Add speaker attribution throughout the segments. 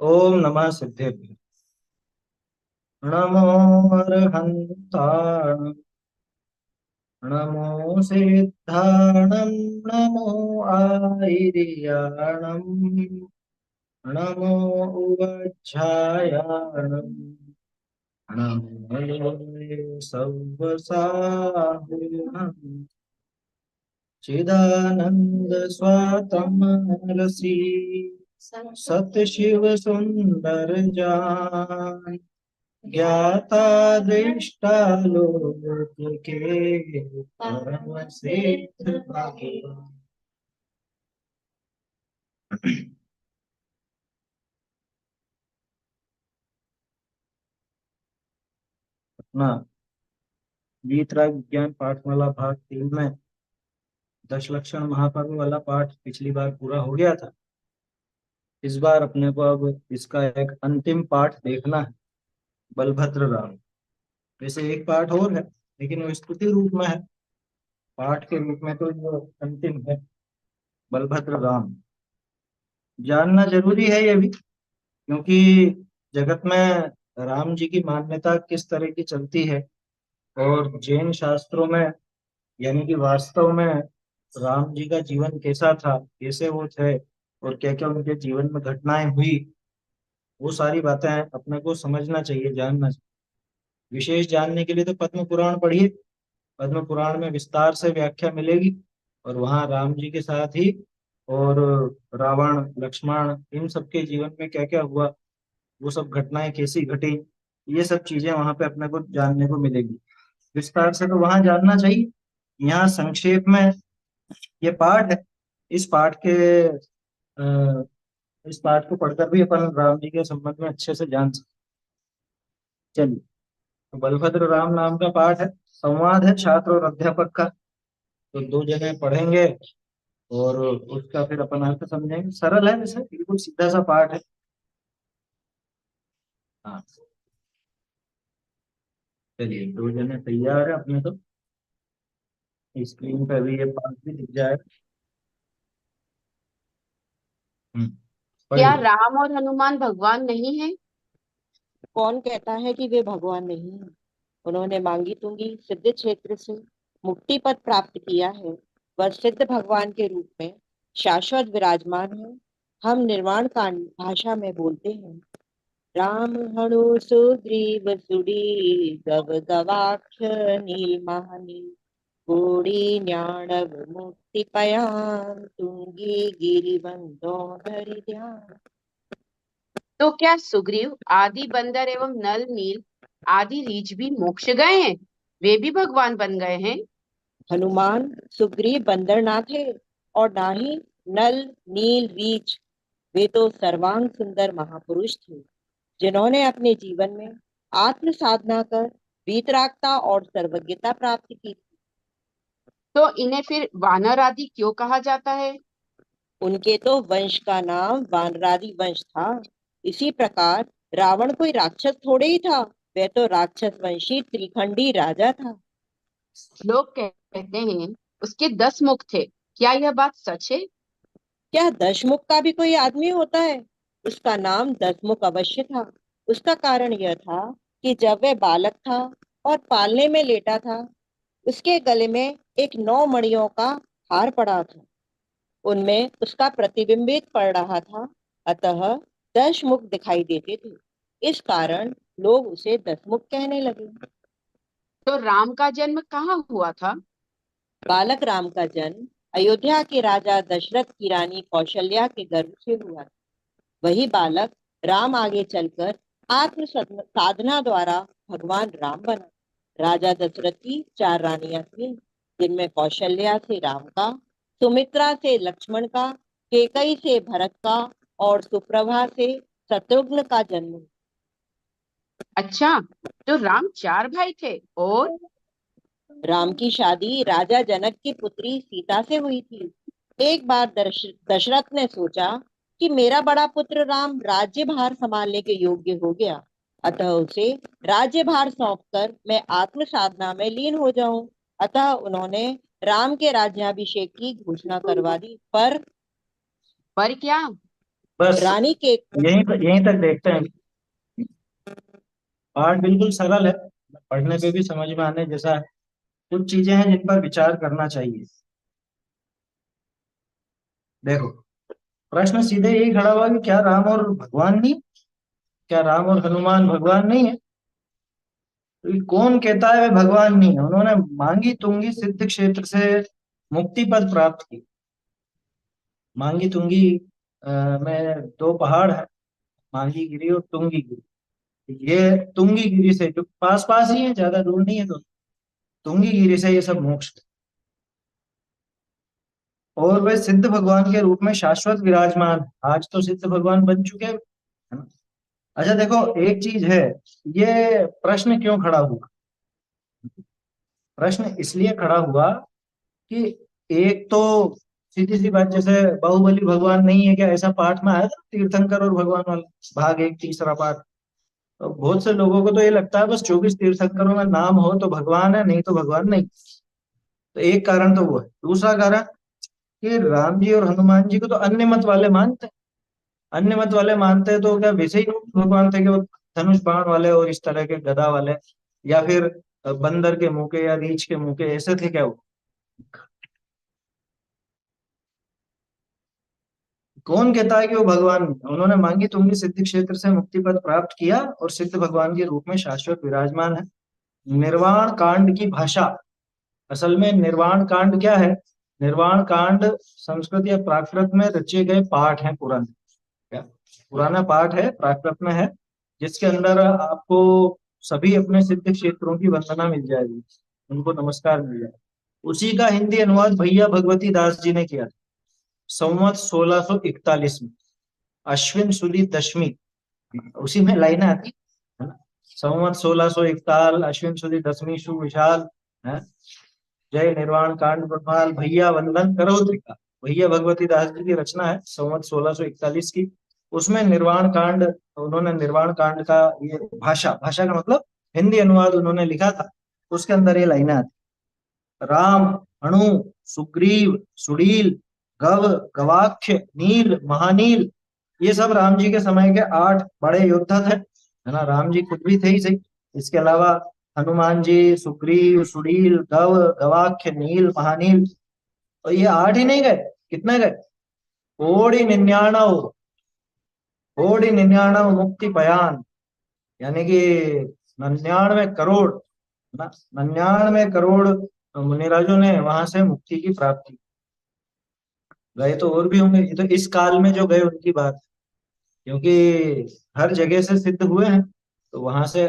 Speaker 1: ओम नमः सिद्धेभ्य। नमो अर्हन्ताणं, नमो सिद्धाणं, नमो आयर्याणं, नमो उवज्झायाणं, नमो सव्वसाहुणं, चिदानंद स्वातमरसी सत शिव सुंदर जान, ज्ञाता दृष्टा लोक के परम सिद्ध भगवान। अपना वीतराग विज्ञान पाठमाला भाग 3 में दशलक्षण महापर्व वाला पाठ पिछली बार पूरा हो गया था। इस बार अपने को अब इसका एक अंतिम पाठ देखना है, बलभद्र राम। वैसे एक पाठ और है, लेकिन वो स्तुति रूप में है। पाठ के रूप में तो जो अंतिम है, बलभद्र राम, जानना जरूरी है ये भी, क्योंकि जगत में राम जी की मान्यता किस तरह की चलती है, और जैन शास्त्रों में, यानी कि वास्तव में राम जी का जीवन कैसा था, कैसे वो थे, और क्या क्या उनके जीवन में घटनाएं हुई, वो सारी बातें अपने को समझना चाहिए, जानना चाहिए। विशेष जानने के लिए तो पद्म पुराण पढ़िए। पद्म पुराण में विस्तार से व्याख्या मिलेगी, और वहाँ राम जी के साथ ही और रावण लक्ष्मण इन सबके जीवन में क्या क्या हुआ, वो सब घटनाएं कैसी घटी, ये सब चीजें वहां पे अपने को जानने को मिलेगी। विस्तार से तो वहां जानना चाहिए। यहाँ संक्षेप में ये पाठ है। इस पाठ के इस पाठ को पढ़कर भी अपन राम जी के संबंध में अच्छे से जान सकते। चलिए, तो बलभद्र राम नाम का पाठ है। संवाद है छात्र और अध्यापक का। तो दो जने पढ़ेंगे और उसका फिर अपन अर्थ समझेंगे। सरल है, वैसे बिल्कुल सीधा सा पाठ है। हाँ, चलिए, दो जने तैयार है अपने तो। स्क्रीन पे भी ये पाठ भी दिख जाएगा।
Speaker 2: क्या
Speaker 1: पढ़िए।
Speaker 2: राम और हनुमान भगवान नहीं है?
Speaker 3: कौन कहता है कि वे भगवान नहीं है। उन्होंने मांगी तुंगी सिद्ध क्षेत्र से मुक्ति पद प्राप्त किया है। वह सिद्ध भगवान के रूप में शाश्वत विराजमान है। हम निर्वाण कांड भाषा में बोलते हैं। राम हणु सुग्रीव सुडी गव गवाक्ष नीलमानी गोड़ी न्याणव मुक्ति पयान तुंगी गिरिबंधोधरि ध्यान।
Speaker 2: तो क्या सुग्रीव आदि बंदर एवं नल नील आदि रीछ भी मोक्ष गए हैं? वे भी भगवान बन गए हैं?
Speaker 3: हनुमान सुग्रीव बंदर ना थे और ना ही नल नील रीछ। वे तो सर्वांग सुंदर महापुरुष थे जिन्होंने अपने जीवन में आत्म साधना कर वीतरागता और सर्वज्ञता प्राप्त की।
Speaker 2: तो इन्हें फिर वानर आदि क्यों कहा जाता है?
Speaker 3: उनके तो वंश का नाम वानरादि वंश था। इसी प्रकार रावण कोई राक्षस थोड़े ही था। वह तो राक्षस वंशी त्रिखंडी राजा था।
Speaker 2: लोग कहते हैं उसके 10 मुख थे। क्या यह बात सच है?
Speaker 3: क्या दशमुख का भी कोई आदमी होता है? उसका नाम दशमुख अवश्य था। उसका कारण यह था कि जब वह बालक था और पालने में लेटा था, उसके गले में एक 9 मणियों का हार पड़ा था। उनमें उसका प्रतिबिंबित पड़ रहा था। अतः दशमुख दिखाई देते थे। इस कारण लोग उसे दशमुख कहने लगे।
Speaker 2: तो राम का जन्म कहाँ हुआ था?
Speaker 3: बालक राम का जन्म अयोध्या के राजा दशरथ की रानी कौशल्या के गर्भ से हुआ। वही बालक राम आगे चलकर आत्म साधना द्वारा भगवान राम बना। राजा दशरथ की 4 रानियां थीं, जिनमें कौशल्या से राम का, सुमित्रा से लक्ष्मण का, केकई से भरत का और सुप्रभा से शत्रुघ्न का जन्म हुआ।
Speaker 2: अच्छा, तो राम 4 भाई थे और
Speaker 3: राम की शादी राजा जनक की पुत्री सीता से हुई थी। एक बार दशरथ ने सोचा कि मेरा बड़ा पुत्र राम राज्यभार संभालने के योग्य हो गया, अतः उसे राज्यभार सौंपकर मैं आत्म साधना में लीन हो जाऊं। अतः उन्होंने राम के राज्याभिषेक की घोषणा करवा दी। पर
Speaker 2: पर क्या?
Speaker 1: बस
Speaker 3: रानी के
Speaker 1: यहीं तक देखते हैं। पाठ बिल्कुल सरल है, पढ़ने पे भी समझ में आने जैसा है। कुछ चीजें हैं जिन पर विचार करना चाहिए। देखो, प्रश्न सीधे यही खड़ा हुआ कि क्या राम और भगवान नहीं, क्या राम और हनुमान भगवान नहीं है? तो ये कौन कहता है वे भगवान नहीं है? उन्होंने मांगी तुंगी सिद्ध क्षेत्र से मुक्ति पद प्राप्त की। मांगी तुंगी में दो पहाड़ है, मांगी गिरी और तुंगी गिरी। ये तुंगी गिरी से, जो पास पास ही है, ज्यादा दूर नहीं है, तो तुंगी गिरी से ये सब मोक्ष। और वे सिद्ध भगवान के रूप में शाश्वत विराजमान है। आज तो सिद्ध भगवान बन चुके हैं, है ना? अच्छा देखो, एक चीज है, ये प्रश्न क्यों खड़ा हुआ? प्रश्न इसलिए खड़ा हुआ कि एक तो सीधी सी बात, जैसे बाहुबली भगवान नहीं है क्या, ऐसा पाठ में आया था तीर्थंकर और भगवान वाला भाग एक तीसरा पाठ। तो बहुत से लोगों को तो ये लगता है बस 24 तीर्थंकरों में नाम हो तो भगवान है, नहीं तो भगवान नहीं। तो एक कारण तो वो है। दूसरा कारण कि राम जी और हनुमान जी को तो अन्य मत वाले मानते हैं। अन्य मत वाले मानते हैं तो क्या वैसे ही भगवान थे कि वो धनुष बाण वाले और इस तरह के गदा वाले, या फिर बंदर के मुंह के या रीछ के मुंह के, ऐसे थे क्या वो? कौन कहता है कि वो भगवान नहीं? उन्होंने मांगी तुंगी सिद्धि क्षेत्र से मुक्ति पद प्राप्त किया और सिद्ध भगवान के रूप में शाश्वत विराजमान है। निर्वाण कांड की भाषा, असल में निर्वाण कांड क्या है? निर्वाण कांड संस्कृत या प्राकृत में रचे गए पाठ हैं, पुराने। क्या पुराना पाठ है, प्राकृत में है, जिसके अंदर आपको सभी अपने सिद्ध क्षेत्रों की वंदना मिल जाएगी, उनको नमस्कार मिल जाएगा। उसी का हिंदी अनुवाद भैया भगवती दास जी ने किया था, संवत 1641 में, अश्विन सुदी दशमी। उसी में लाइनें आती है ना, संवत 1641 अश्विन सुदी दशमी शुभ विशाल, है, जय निर्वाण कांड प्रभाल भैया वंदन करो त्रिका। भैया भगवती दास जी की रचना है, संवत 1641 की। उसमें निर्वाण कांड, उन्होंने निर्वाण कांड का ये भाषा, भाषा का मतलब हिंदी अनुवाद उन्होंने लिखा था। उसके अंदर ये लाइनें आती, राम, अणु, सुग्रीव, सुडील, गव, गवाक्ष, नील, महानील, ये सब राम जी के समय के 8 बड़े योद्धा थे, है ना? राम जी खुद भी थे ही सही, इसके अलावा हनुमान जी, सुग्रीव, सुडील, गव, गवाक्ष, नील, महानील, और ये 8 ही नहीं गए, कितने गए? कोटि 99, कोटि 99 मुक्ति पयान, यानी कि 99 करोड़ ना, 99 करोड़ मुनिराजों ने वहां से मुक्ति की प्राप्ति। गए तो और भी होंगे, ये तो इस काल में जो गए उनकी बात है, क्योंकि हर जगह से सिद्ध हुए हैं, तो वहां से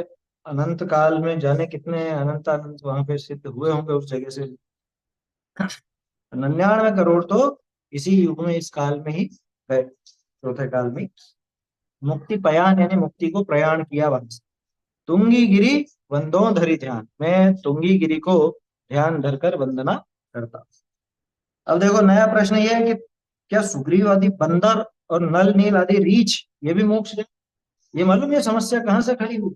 Speaker 1: अनंत काल में जाने कितने अनंत अनंत वहां पे सिद्ध हुए होंगे उस जगह से। 99 करोड़ तो इसी युग में, इस काल में ही गए, चौथे काल में। मुक्ति पयान यानी मुक्ति को प्रयाण किया वहां से। तुंगी गिरी वंदो धरी ध्यान, मैं तुंगी गिरी को ध्यान धरकर वंदना करता। अब देखो, नया प्रश्न ये है कि क्या सुग्रीव आदि बंदर और नल नील आदि रीछ ये भी मोक्ष है? ये मालूम, ये समस्या कहाँ से खड़ी हुई?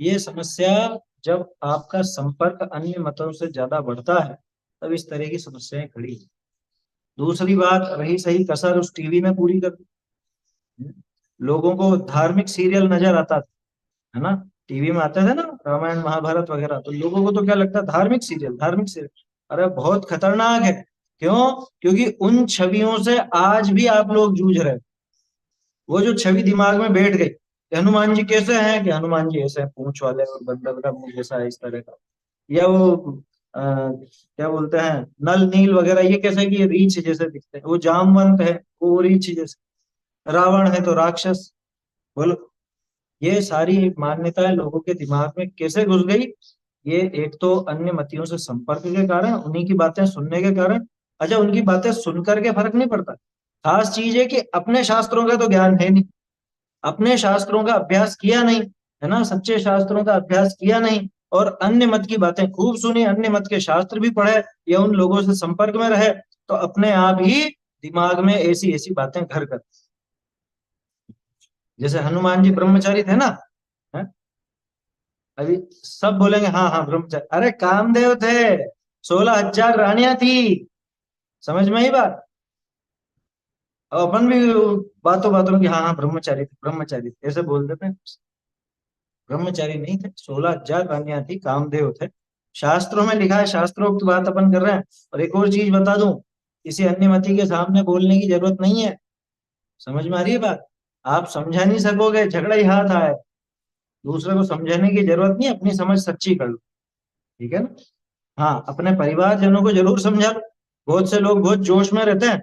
Speaker 1: ये समस्या जब आपका संपर्क अन्य मतों से ज्यादा बढ़ता है, तब इस तरह की समस्याएं खड़ी हुई। दूसरी बात, रही सही कसर उस टीवी ने पूरी कर दी। लोगों को धार्मिक सीरियल नजर आता था, है ना? टीवी में आते थे ना रामायण महाभारत वगैरह, तो लोगों को तो क्या लगता है, धार्मिक सीरियल, धार्मिक सीरियल। अरे बहुत खतरनाक है। क्यों? क्योंकि उन छवियों से आज भी आप लोग जूझ रहे हैं। वो जो छवि दिमाग में बैठ गई कि हनुमान जी कैसे हैं, कि हनुमान जी ऐसे हैं, पूंछ वाले और बंदर का मुंह जैसा है, इस तरह का। या वो क्या बोलते हैं, नल नील वगैरह, ये कैसे कि ये रीछ जैसे दिखते हैं। वो जामवंत है, वो रीछ जैसे। रावण है तो राक्षस। बोलो, ये सारी मान्यताएं लोगों के दिमाग में कैसे घुस गई? ये एक तो अन्य मतियों से संपर्क के कारण, उन्हीं की बातें सुनने के कारण। अच्छा, उनकी बातें सुनकर के फर्क नहीं पड़ता, खास चीज है कि अपने शास्त्रों का तो ज्ञान है नहीं, अपने शास्त्रों का अभ्यास किया नहीं, है ना? सच्चे शास्त्रों का अभ्यास किया नहीं, और अन्य मत की बातें खूब सुनी, अन्य मत के शास्त्र भी पढ़े, या उन लोगों से संपर्क में रहे, तो अपने आप ही दिमाग में ऐसी ऐसी बातें घर कर। जैसे हनुमान जी ब्रह्मचारी थे ना, है? अभी सब बोलेंगे हाँ हाँ ब्रह्मचारी, अरे कामदेव थे, 16,000 रानियां थी, समझ में ही बात। अब अपन भी बातों बातों में कि हाँ हाँ ब्रह्मचारी थे, ब्रह्मचारी थे, ऐसे बोल देते हैं। ब्रह्मचारी नहीं थे, 16,000 रानियां थी, कामदेव थे। शास्त्रों में लिखा है, शास्त्रोक्त बात अपन कर रहे हैं। और एक और चीज बता दूं, किसी अन्य मति के सामने बोलने की जरूरत नहीं है। समझ में आ रही है बात? आप समझा नहीं सकोगे, झगड़ा ही हाथ आए। दूसरे को समझाने की जरूरत नहीं, अपनी समझ सच्ची कर लो। ठीक है ना? हाँ, अपने परिवारजनों को जरूर समझा लो। बहुत से लोग बहुत जोश में रहते हैं,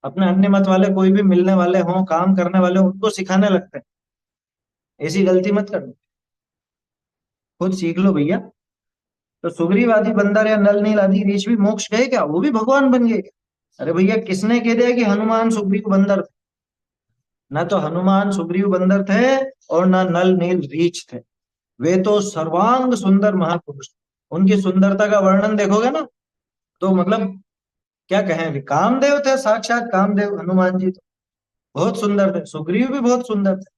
Speaker 1: अपने अन्य मत वाले कोई भी मिलने वाले हों, काम करने वाले हों, उनको सिखाने लगते हैं। ऐसी गलती मत करना, खुद सीख लो भैया। तो सुग्रीव आदि बंदर या नल नील आदि ऋषि भी मोक्ष गए क्या? वो भी भगवान बन गए क्या? अरे भैया, किसने कह दिया कि हनुमान सुग्रीव बंदर थे? ना तो हनुमान सुग्रीव बंदर थे, और ना नल नील रीछ थे। वे तो सर्वांग सुंदर महापुरुष। उनकी सुंदरता का वर्णन देखोगे ना, तो मतलब क्या कहें, अभी कामदेव थे, साक्षात कामदेव हनुमान जी तो बहुत सुंदर थे, सुग्रीव भी बहुत सुंदर थे।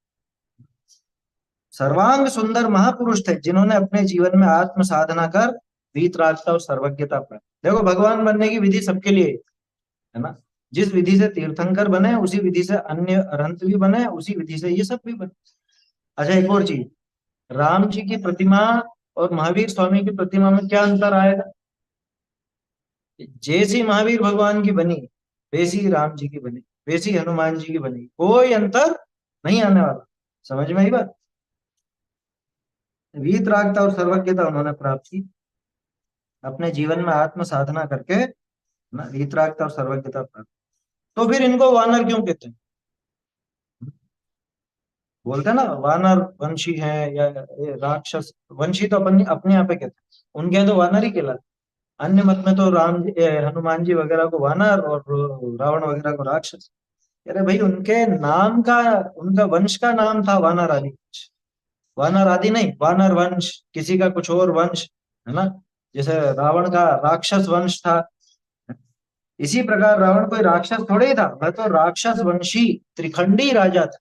Speaker 1: सर्वांग सुंदर महापुरुष थे, जिन्होंने अपने जीवन में आत्म साधना कर वीतरागता और सर्वज्ञता प्राप्त। देखो, भगवान बनने की विधि सबके लिए है ना। जिस विधि से तीर्थंकर बने, उसी विधि से अन्य अरहंत भी बने, उसी विधि से ये सब भी बने। अच्छा, एक और चीज, राम जी की प्रतिमा और महावीर स्वामी की प्रतिमा में क्या अंतर आएगा? जैसी महावीर भगवान की बनी, वैसी राम जी की बनी, वैसी हनुमान जी की बनी, कोई अंतर नहीं आने वाला। समझ में आई बात? वीतरागता और सर्वज्ञता उन्होंने प्राप्त की अपने जीवन में आत्म साधना करके ना, वीतरागता और सर्वज्ञता प्राप्त। तो फिर इनको वानर क्यों कहते हैं? बोलते हैं ना, वानर वंशी है या ये राक्षस वंशी, तो अपन अपने यहाँ पे कहते हैं, उनके यहाँ तो वानर ही कहलाते। अन्य मत में तो हनुमान जी वगैरह को वानर और रावण वगैरह को राक्षस। अरे भाई, उनके नाम का, उनका वंश का नाम था वानर आदि। वानर आदि नहीं, वानर वंश, किसी का कुछ और वंश, है ना। जैसे रावण का राक्षस वंश था, इसी प्रकार रावण कोई राक्षस थोड़े ही था, वह तो राक्षस वंशी त्रिखंडी राजा था,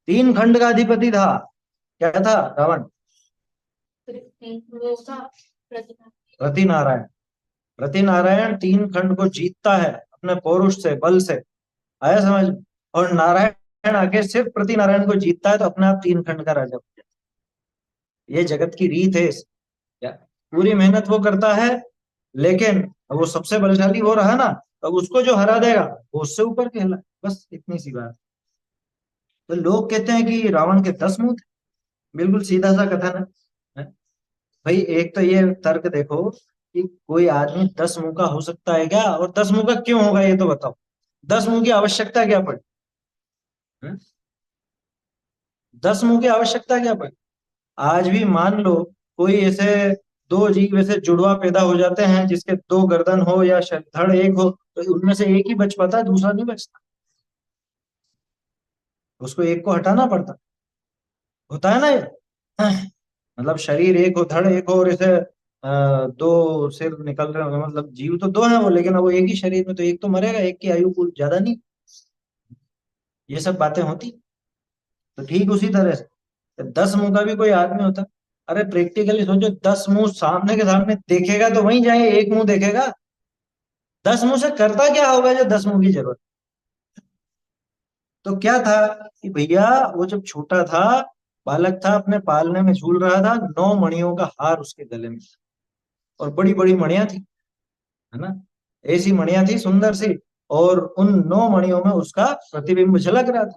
Speaker 1: 3 खंड का अधिपति था। क्या था रावण? रति नारायण। रति नारायण 3 खंड को जीतता है अपने पौरुष से, बल से। आया समझ में? और नारायण आके सिर्फ प्रति नारायण को जीतता है, तो अपने आप 3 खंड का राजा बन जाता है। ये जगत की रीत है क्या? पूरी मेहनत वो करता है, लेकिन वो सबसे बलशाली वो रहा ना, तो उसको जो हरा देगा वो उससे ऊपर कहला। बस इतनी सी बात। तो लोग कहते हैं कि रावण के 10 मुंह थे। बिल्कुल सीधा सा कथन है। भाई, एक तो ये तर्क देखो कि कोई आदमी 10 मुंह का हो सकता है क्या, और 10 मुंह का क्यों होगा, ये तो बताओ। 10 मुंह की आवश्यकता क्या पड़ी? 10 मुंह की आवश्यकता क्या पड़ी? आज भी मान लो कोई ऐसे दो जीव ऐसे जुड़वा पैदा हो जाते हैं, जिसके 2 गर्दन हो या धड़ एक हो, तो उनमें से एक ही बच पाता है, दूसरा नहीं बचता। उसको एक को हटाना पड़ता, होता है ना ये। मतलब शरीर एक हो, धड़ एक हो, और ऐसे 2 सिर निकल रहे हो, मतलब जीव तो 2 है वो, लेकिन वो एक ही शरीर में, तो एक तो मरेगा, एक की आयु कुछ ज्यादा नहीं। ये सब बातें होती। तो ठीक उसी तरह से 10 मुंह का भी कोई आदमी होता। अरे प्रैक्टिकली सोचो, 10 मुंह सामने के सामने देखेगा तो वहीं जाए, एक मुंह देखेगा। 10 मुंह से करता क्या होगा जो 10 मुंह की जरूरत? तो क्या था कि भैया, वो जब छोटा था, बालक था, अपने पालने में झूल रहा था, 9 मणियों का हार उसके गले में था, और बड़ी बड़ी मणियां थी, है ना। ऐसी मणियां थी सुंदर सी, और उन 9 मणियों में उसका प्रतिबिंब झलक रहा था,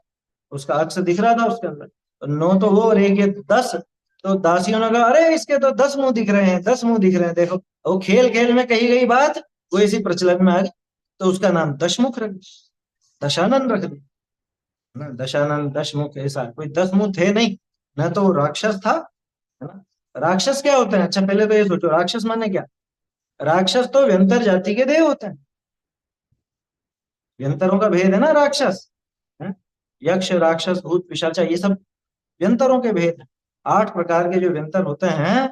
Speaker 1: उसका अक्स दिख रहा था उसके अंदर। तो 9 तो वो, और एक ये 10। तो दासियों ने कहा, अरे इसके तो 10 मुंह दिख रहे हैं, 10 मुंह दिख रहे हैं, देखो। वो खेल खेल में कही गई बात वो ऐसी प्रचलन में आ गई, तो उसका नाम दशमुख रख दिया, दशानन रख दिया ना। दशानन, दशमुख, ऐसा कोई 10 मुंह थे नहीं। ना तो वो राक्षस था, है ना। राक्षस क्या होते हैं? अच्छा, पहले तो ये सोचो, राक्षस माने क्या? राक्षस तो व्यंतर जाति के देव होते हैं। व्यंतरों का भेद है ना राक्षस, है? यक्ष, राक्षस, भूत, पिशाचा, ये सब व्यंतरों के भेद हैं। 8 प्रकार के जो व्यंतर होते हैं,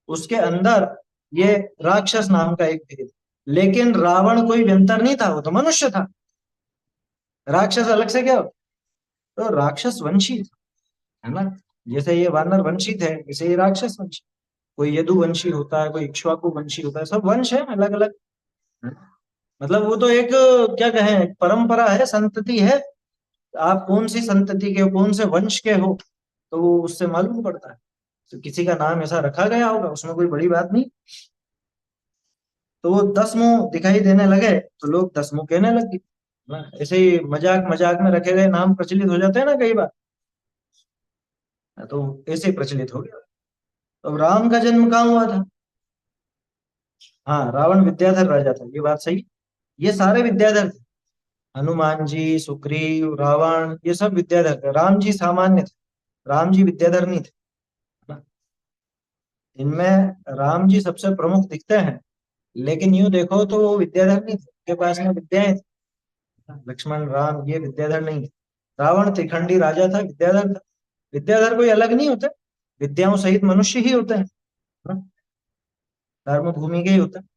Speaker 1: उसके अंदर ये राक्षस नाम का एक भेद। लेकिन रावण कोई व्यंतर नहीं था, वो तो मनुष्य था। राक्षस अलग से क्या होता? तो राक्षस वंशी था, है ना। जैसे ये वानर वंशी थे, वैसे ये राक्षस वंशी। कोई यदुवंशी होता है, कोई इक्ष्वाकु वंशी होता है, सब वंश है अलग अलग। मतलब वो तो एक क्या कहें, परंपरा है, संतति है। आप कौन सी संतति के हो, कौन से वंश के हो, तो वो उससे मालूम पड़ता है। तो किसी का नाम ऐसा रखा गया होगा, उसमें कोई बड़ी बात नहीं। तो वो 10 मुंह दिखाई देने लगे तो लोग 10 मुंह कहने लगे ना। ऐसे ही मजाक मजाक में रखे गए नाम प्रचलित हो जाते हैं ना कई बार, तो ऐसे ही प्रचलित हो गया। तो राम का जन्म कहाँ हुआ था? हाँ, रावण विद्याधर राजा था, ये बात सही। ये सारे विद्याधर थे, हनुमान जी, सुग्रीव, रावण, ये सब विद्याधर थे। राम जी सामान्य थे, राम जी विद्याधर नहीं थे ना। इनमें राम जी सबसे प्रमुख दिखते हैं, लेकिन यूं देखो तो वो विद्याधर नहीं थे, उनके पास में विद्याएं थी। लक्ष्मण राम ये विद्याधर नहीं थे। रावण त्रिखंडी राजा था, विद्याधर था। विद्याधर कोई अलग नहीं होते, विद्याओं सहित मनुष्य ही होते हैं ना, धर्म भूमि के ही होते हैं।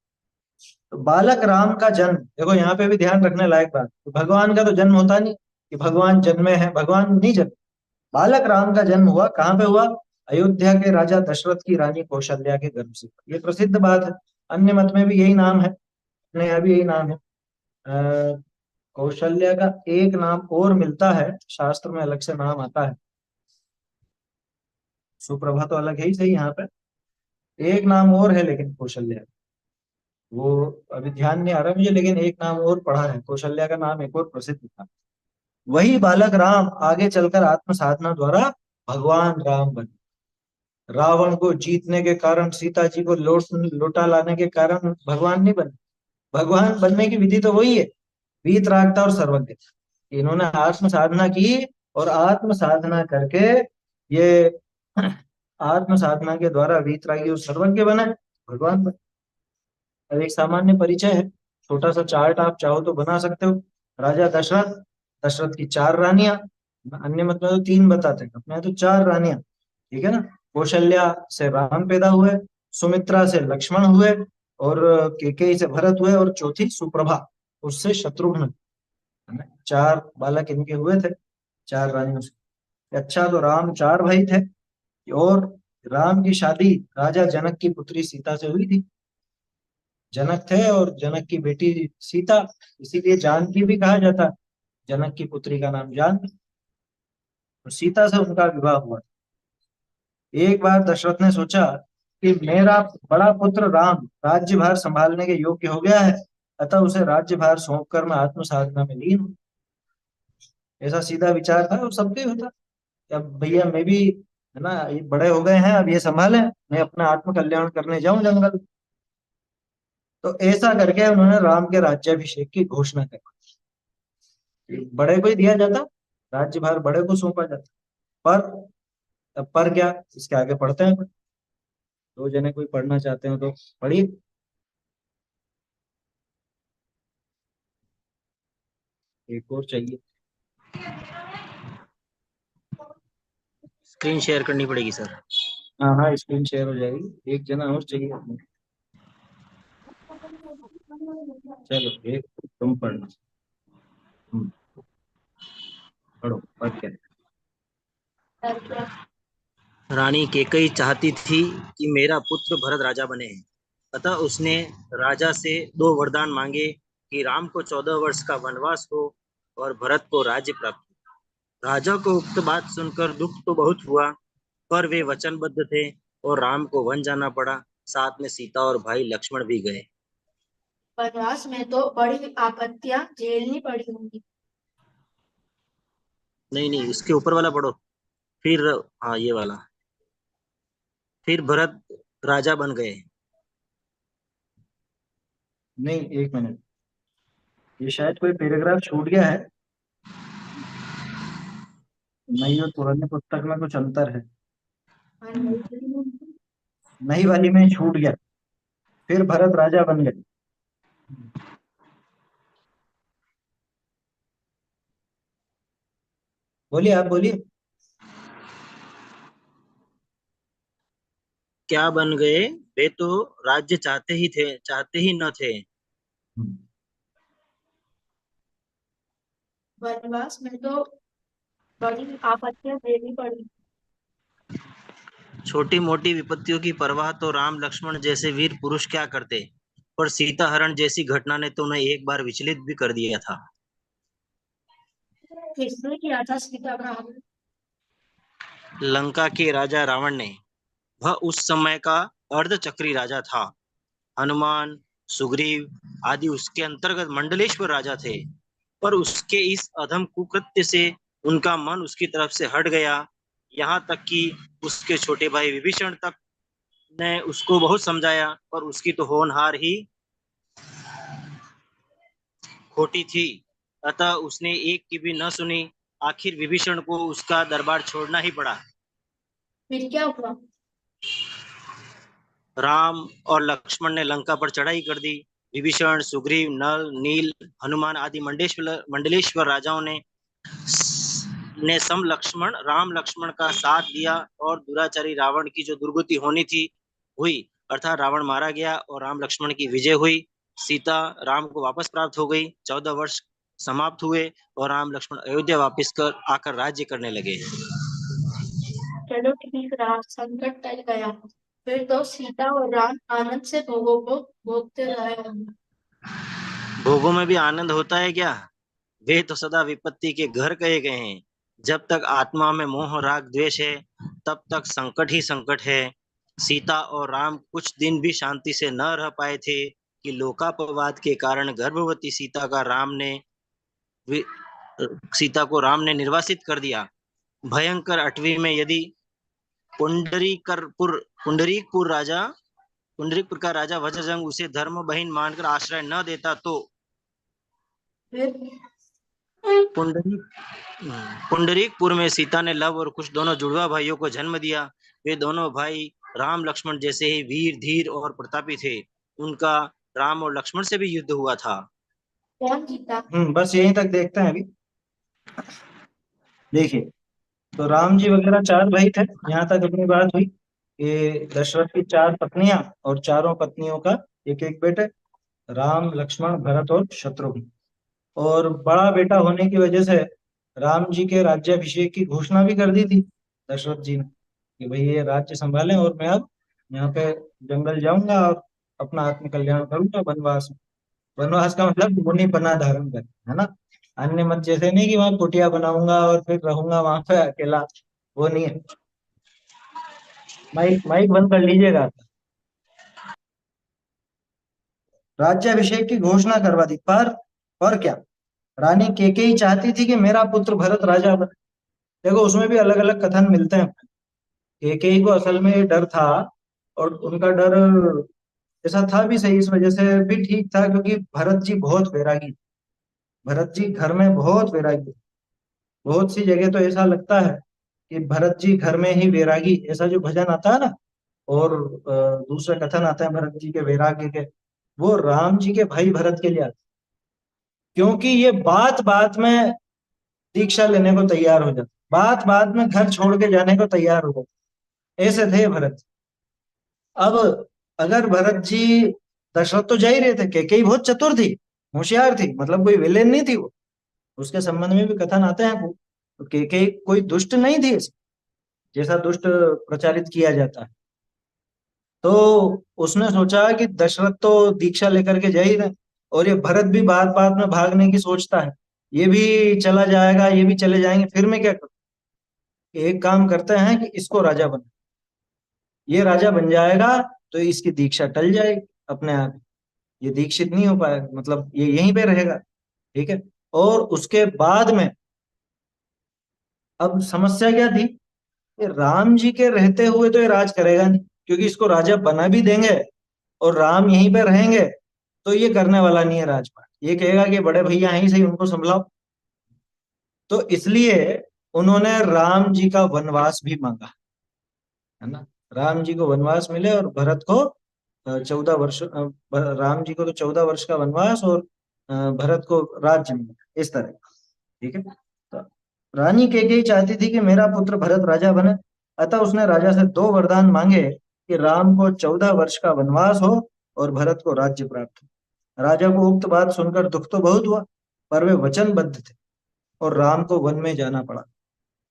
Speaker 1: तो बालक राम का जन्म, देखो यहाँ पे भी ध्यान रखने लायक बात, तो भगवान का तो जन्म होता नहीं कि भगवान जन्मे हैं, भगवान नहीं जन्मे। बालक राम का जन्म हुआ, कहाँ पे हुआ? अयोध्या के राजा दशरथ की रानी कौशल्या के गर्भ से। ये प्रसिद्ध बात है, अन्य मत में भी यही नाम है, अपने यहाँ भी यही नाम है। कौशल्या का एक नाम और मिलता है, शास्त्र में अलग से नाम आता है। सुप्रभा तो अलग है ही सही, यहाँ पे एक नाम और है लेकिन कौशल्या, वो अभी ध्यान नहीं आ रहा मुझे, लेकिन एक नाम और पढ़ा है, कौशल्या का नाम एक और प्रसिद्ध था। वही बालक राम आगे चलकर आत्म साधना द्वारा भगवान राम बने। रावण को जीतने के कारण, सीता जी को लौटा लाने के कारण भगवान नहीं बने। भगवान बनने की विधि तो वही है, वीतरागता और सर्वज्ञ। इन्होंने आत्म साधना की, और आत्म साधना करके ये आत्म साधना के द्वारा वीतरागी और सर्वज्ञ बने, भगवान बने। अब एक सामान्य परिचय है, छोटा सा चार्ट आप चाहो तो बना सकते हो। राजा दशरथ, दशरथ की 4 रानियां, अन्य मतलब तो 3 बताते हैं, अपने यहाँ तो 4 रानियां, ठीक है ना। कौशल्या से राम पैदा हुए, सुमित्रा से लक्ष्मण हुए, और कैकेयी से भरत हुए, और चौथी सुप्रभा, उससे शत्रुघ्न, है ना। 4 बालक इनके हुए थे, 4 रानियों से। अच्छा, तो राम 4 भाई थे, और राम की शादी राजा जनक की पुत्री सीता से हुई थी। जनक थे और जनक की बेटी सीता, इसीलिए जानकी भी कहा जाता है। जनक की पुत्री का नाम जानकी, तो सीता से उनका विवाह हुआ। एक बार दशरथ ने सोचा कि मेरा बड़ा पुत्र राम राज्यभार संभालने के योग्य हो गया है, अतः उसे राज्यभार सौंपकर मैं आत्म साधना में लीन हूं। ऐसा सीधा विचार था, और सबके होता। अब भैया मैं भी, है ना, ये बड़े हो गए हैं, अब ये संभाले, मैं अपना आत्म कल्याण करने जाऊं जंगल। तो ऐसा करके उन्होंने राम के राज्याभिषेक की घोषणा कर, बड़े को ही दिया जाता, राज्यभार बड़े को सौंपा जाता। पर अब पर क्या, इसके आगे पढ़ते हैं। दो जने कोई पढ़ना चाहते हो तो पढ़िए। एक और चाहिए।
Speaker 4: स्क्रीन शेयर करनी पड़ेगी सर।
Speaker 1: हाँ हाँ, स्क्रीन शेयर हो जाएगी। एक जना और चाहिए अपने। चलो, एक तुम पढ़ना। पढ़ो, पढ़ के।
Speaker 4: रानी कैकेयी चाहती थी कि मेरा पुत्र भरत राजा बने, अतः उसने राजा से 2 वरदान मांगे कि राम को 14 वर्ष का वनवास हो और भरत को राज्य प्राप्त हो। राजा को उक्त बात सुनकर दुख तो बहुत हुआ, पर वे वचनबद्ध थे और राम को वन जाना पड़ा। साथ में सीता और भाई लक्ष्मण भी गए।
Speaker 5: वनवास में तो बड़ी आपत्तियां झेलनी पड़ी होंगी।
Speaker 4: नहीं नहीं, इसके ऊपर वाला पढ़ो फिर। हाँ, ये वाला। फिर भरत राजा बन गए।
Speaker 1: नहीं, एक मिनट, ये शायद कोई पैराग्राफ छूट गया है। नई और पुराने पुस्तक में कुछ अंतर है, नई वाली में छूट गया। फिर भरत राजा बन गए। बोलिए, आप बोलिए।
Speaker 4: क्या बन गए? वे तो राज्य चाहते ही थे, चाहते ही न थे।
Speaker 5: वनवास में तो बड़ी आपत्तियां झेलनी पड़ी।
Speaker 4: छोटी मोटी विपत्तियों की परवाह तो राम लक्ष्मण जैसे वीर पुरुष क्या करते, पर सीता हरण जैसी घटना ने तो उन्हें एक बार विचलित भी कर दिया था।
Speaker 5: किसने किया था सीता का हरण?
Speaker 4: लंका के राजा रावण ने। वह उस समय का अर्धचक्री राजा था। हनुमान, सुग्रीव आदि उसके अंतर्गत मंडलेश्वर राजा थे, पर उसके इस अधम कुकृत्य से उनका मन उसकी तरफ से हट गया। यहाँ तक कि उसके छोटे भाई विभीषण तक ने उसको बहुत समझाया, पर उसकी तो होनहार ही खोटी थी। अतः उसने एक की भी न सुनी। आखिर विभीषण को उसका दरबार छोड़ना ही पड़ा।
Speaker 5: फिर क्या हुआ?
Speaker 4: राम और लक्ष्मण ने लंका पर चढ़ाई कर दी। विभीषण, सुग्रीव, नल, नील, हनुमान आदि मंडलेश्वर राजाओं ने सम लक्ष्मण राम लक्ष्मण का साथ दिया और दुराचारी रावण की जो दुर्गति होनी थी हुई, अर्थात रावण मारा गया और राम लक्ष्मण की विजय हुई। सीता राम को वापस प्राप्त हो गई। 14 वर्ष समाप्त हुए और राम लक्ष्मण अयोध्या वापस आकर राज्य करने लगे।
Speaker 5: चलो ठीक रहा, संकट टल गया। फिर तो सीता और राम आनंद से भोगों को भोगते रहे होंगे।
Speaker 4: भोगों में भी आनंद होता है क्या? वे तो सदा विपत्ति के घर कहे गए हैं। जब तक आत्मा में मोह राग द्वेष है, तब तक संकट ही संकट है। सीता और राम कुछ दिन भी शांति से न रह पाए थे कि लोकापवाद के कारण गर्भवती सीता को राम ने निर्वासित कर दिया। भयंकर 8वीं में यदि पुंडरीकपुर का राजा वज्रजंग उसे धर्म बहीन मानकर आश्रय न देता तो
Speaker 5: फिर
Speaker 4: पुंडरीकपुर में सीता ने लव और कुश दोनों जुड़वा भाइयों को जन्म दिया। वे दोनों भाई राम लक्ष्मण जैसे ही वीर, धीर और प्रतापी थे। उनका राम और लक्ष्मण से भी युद्ध हुआ था।
Speaker 5: कौन जीता?
Speaker 1: बस यहीं तक देखते हैं अभी। देखिए, तो राम जी वगैरह 4 भाई थे। यहाँ तक अपनी बात हुई कि दशरथ की 4 पत्नियां और चारों पत्नियों का एक एक बेटे, राम, लक्ष्मण, भरत और शत्रुघ्न। और बड़ा बेटा होने की वजह से राम जी के राज्याभिषेक की घोषणा भी कर दी थी दशरथ जी ने कि भाई ये राज्य संभालें और मैं अब यहाँ पे जंगल जाऊंगा और अपना आत्म कल्याण करूंगा वनवास में। वनवास का मतलब मुनि पना धारण कर, है ना। अन्य मत जैसे नहीं कि वहां कुटिया बनाऊंगा और फिर रहूंगा वहां पे अकेला, वो नहीं है। माइक माइक बंद कर लीजिएगा। राज्याभिषेक की घोषणा करवा दी, पर क्या, रानी केकेई चाहती थी कि मेरा पुत्र भरत राजा बने। देखो, उसमें भी अलग अलग कथन मिलते हैं। केकेई को असल में डर था, और उनका डर ऐसा था भी सही, इस वजह से भी ठीक था क्योंकि भरत जी बहुत वैरागी, भरत जी घर में बहुत वैरागी। बहुत सी जगह तो ऐसा लगता है कि भरत जी घर में ही वैरागी, ऐसा जो भजन आता है ना। और दूसरे कथन आते हैं भरत जी के वैराग्य के, वो राम जी के भाई भरत के लिए आते, क्योंकि ये बात बात में दीक्षा लेने को तैयार हो जाते, बात बात में घर छोड़ के जाने को तैयार हो जाते, ऐसे थे भरत। अब अगर भरत जी, दशरथ तो जा ही रहे थे, केकई बहुत चतुर थी, होशियार थी, मतलब कोई विलेन नहीं थी वो, उसके संबंध में भी कथन आते हैं। तो केकई कोई दुष्ट नहीं थी ऐसी, जैसा दुष्ट प्रचारित किया जाता है। तो उसने सोचा कि दशरथ तो दीक्षा लेकर के जा ही रहे, और ये भरत भी बात बात में भागने की सोचता है, ये भी चला जाएगा, ये भी चले जाएंगे, फिर मैं क्या करूं। एक काम करते हैं कि इसको राजा बना, ये राजा बन जाएगा तो इसकी दीक्षा टल जाएगी अपने आप, ये दीक्षित नहीं हो पाएगा, मतलब ये यहीं पे रहेगा, ठीक है। और उसके बाद में अब समस्या क्या थी कि राम जी के रहते हुए तो ये राज करेगा नहीं, क्योंकि इसको राजा बना भी देंगे और राम यहीं पे रहेंगे तो ये करने वाला नहीं है राजपाट, ये कहेगा कि बड़े भैया यहीं से ही उनको संभलाओ। तो इसलिए उन्होंने राम जी का वनवास भी मांगा, है ना। राम जी को वनवास मिले और भरत को 14 वर्ष, राम जी को तो 14 वर्ष का वनवास और भरत को राज्य मिला, इस तरह, ठीक है। तो रानी कैकेयी चाहती थी कि मेरा पुत्र भरत राजा बने, अतः उसने राजा से 2 वरदान मांगे कि राम को 14 वर्ष का वनवास हो और भरत को राज्य प्राप्त हो। राजा को उक्त बात सुनकर दुख तो बहुत हुआ, पर वे वचनबद्ध थे और राम को वन में जाना पड़ा।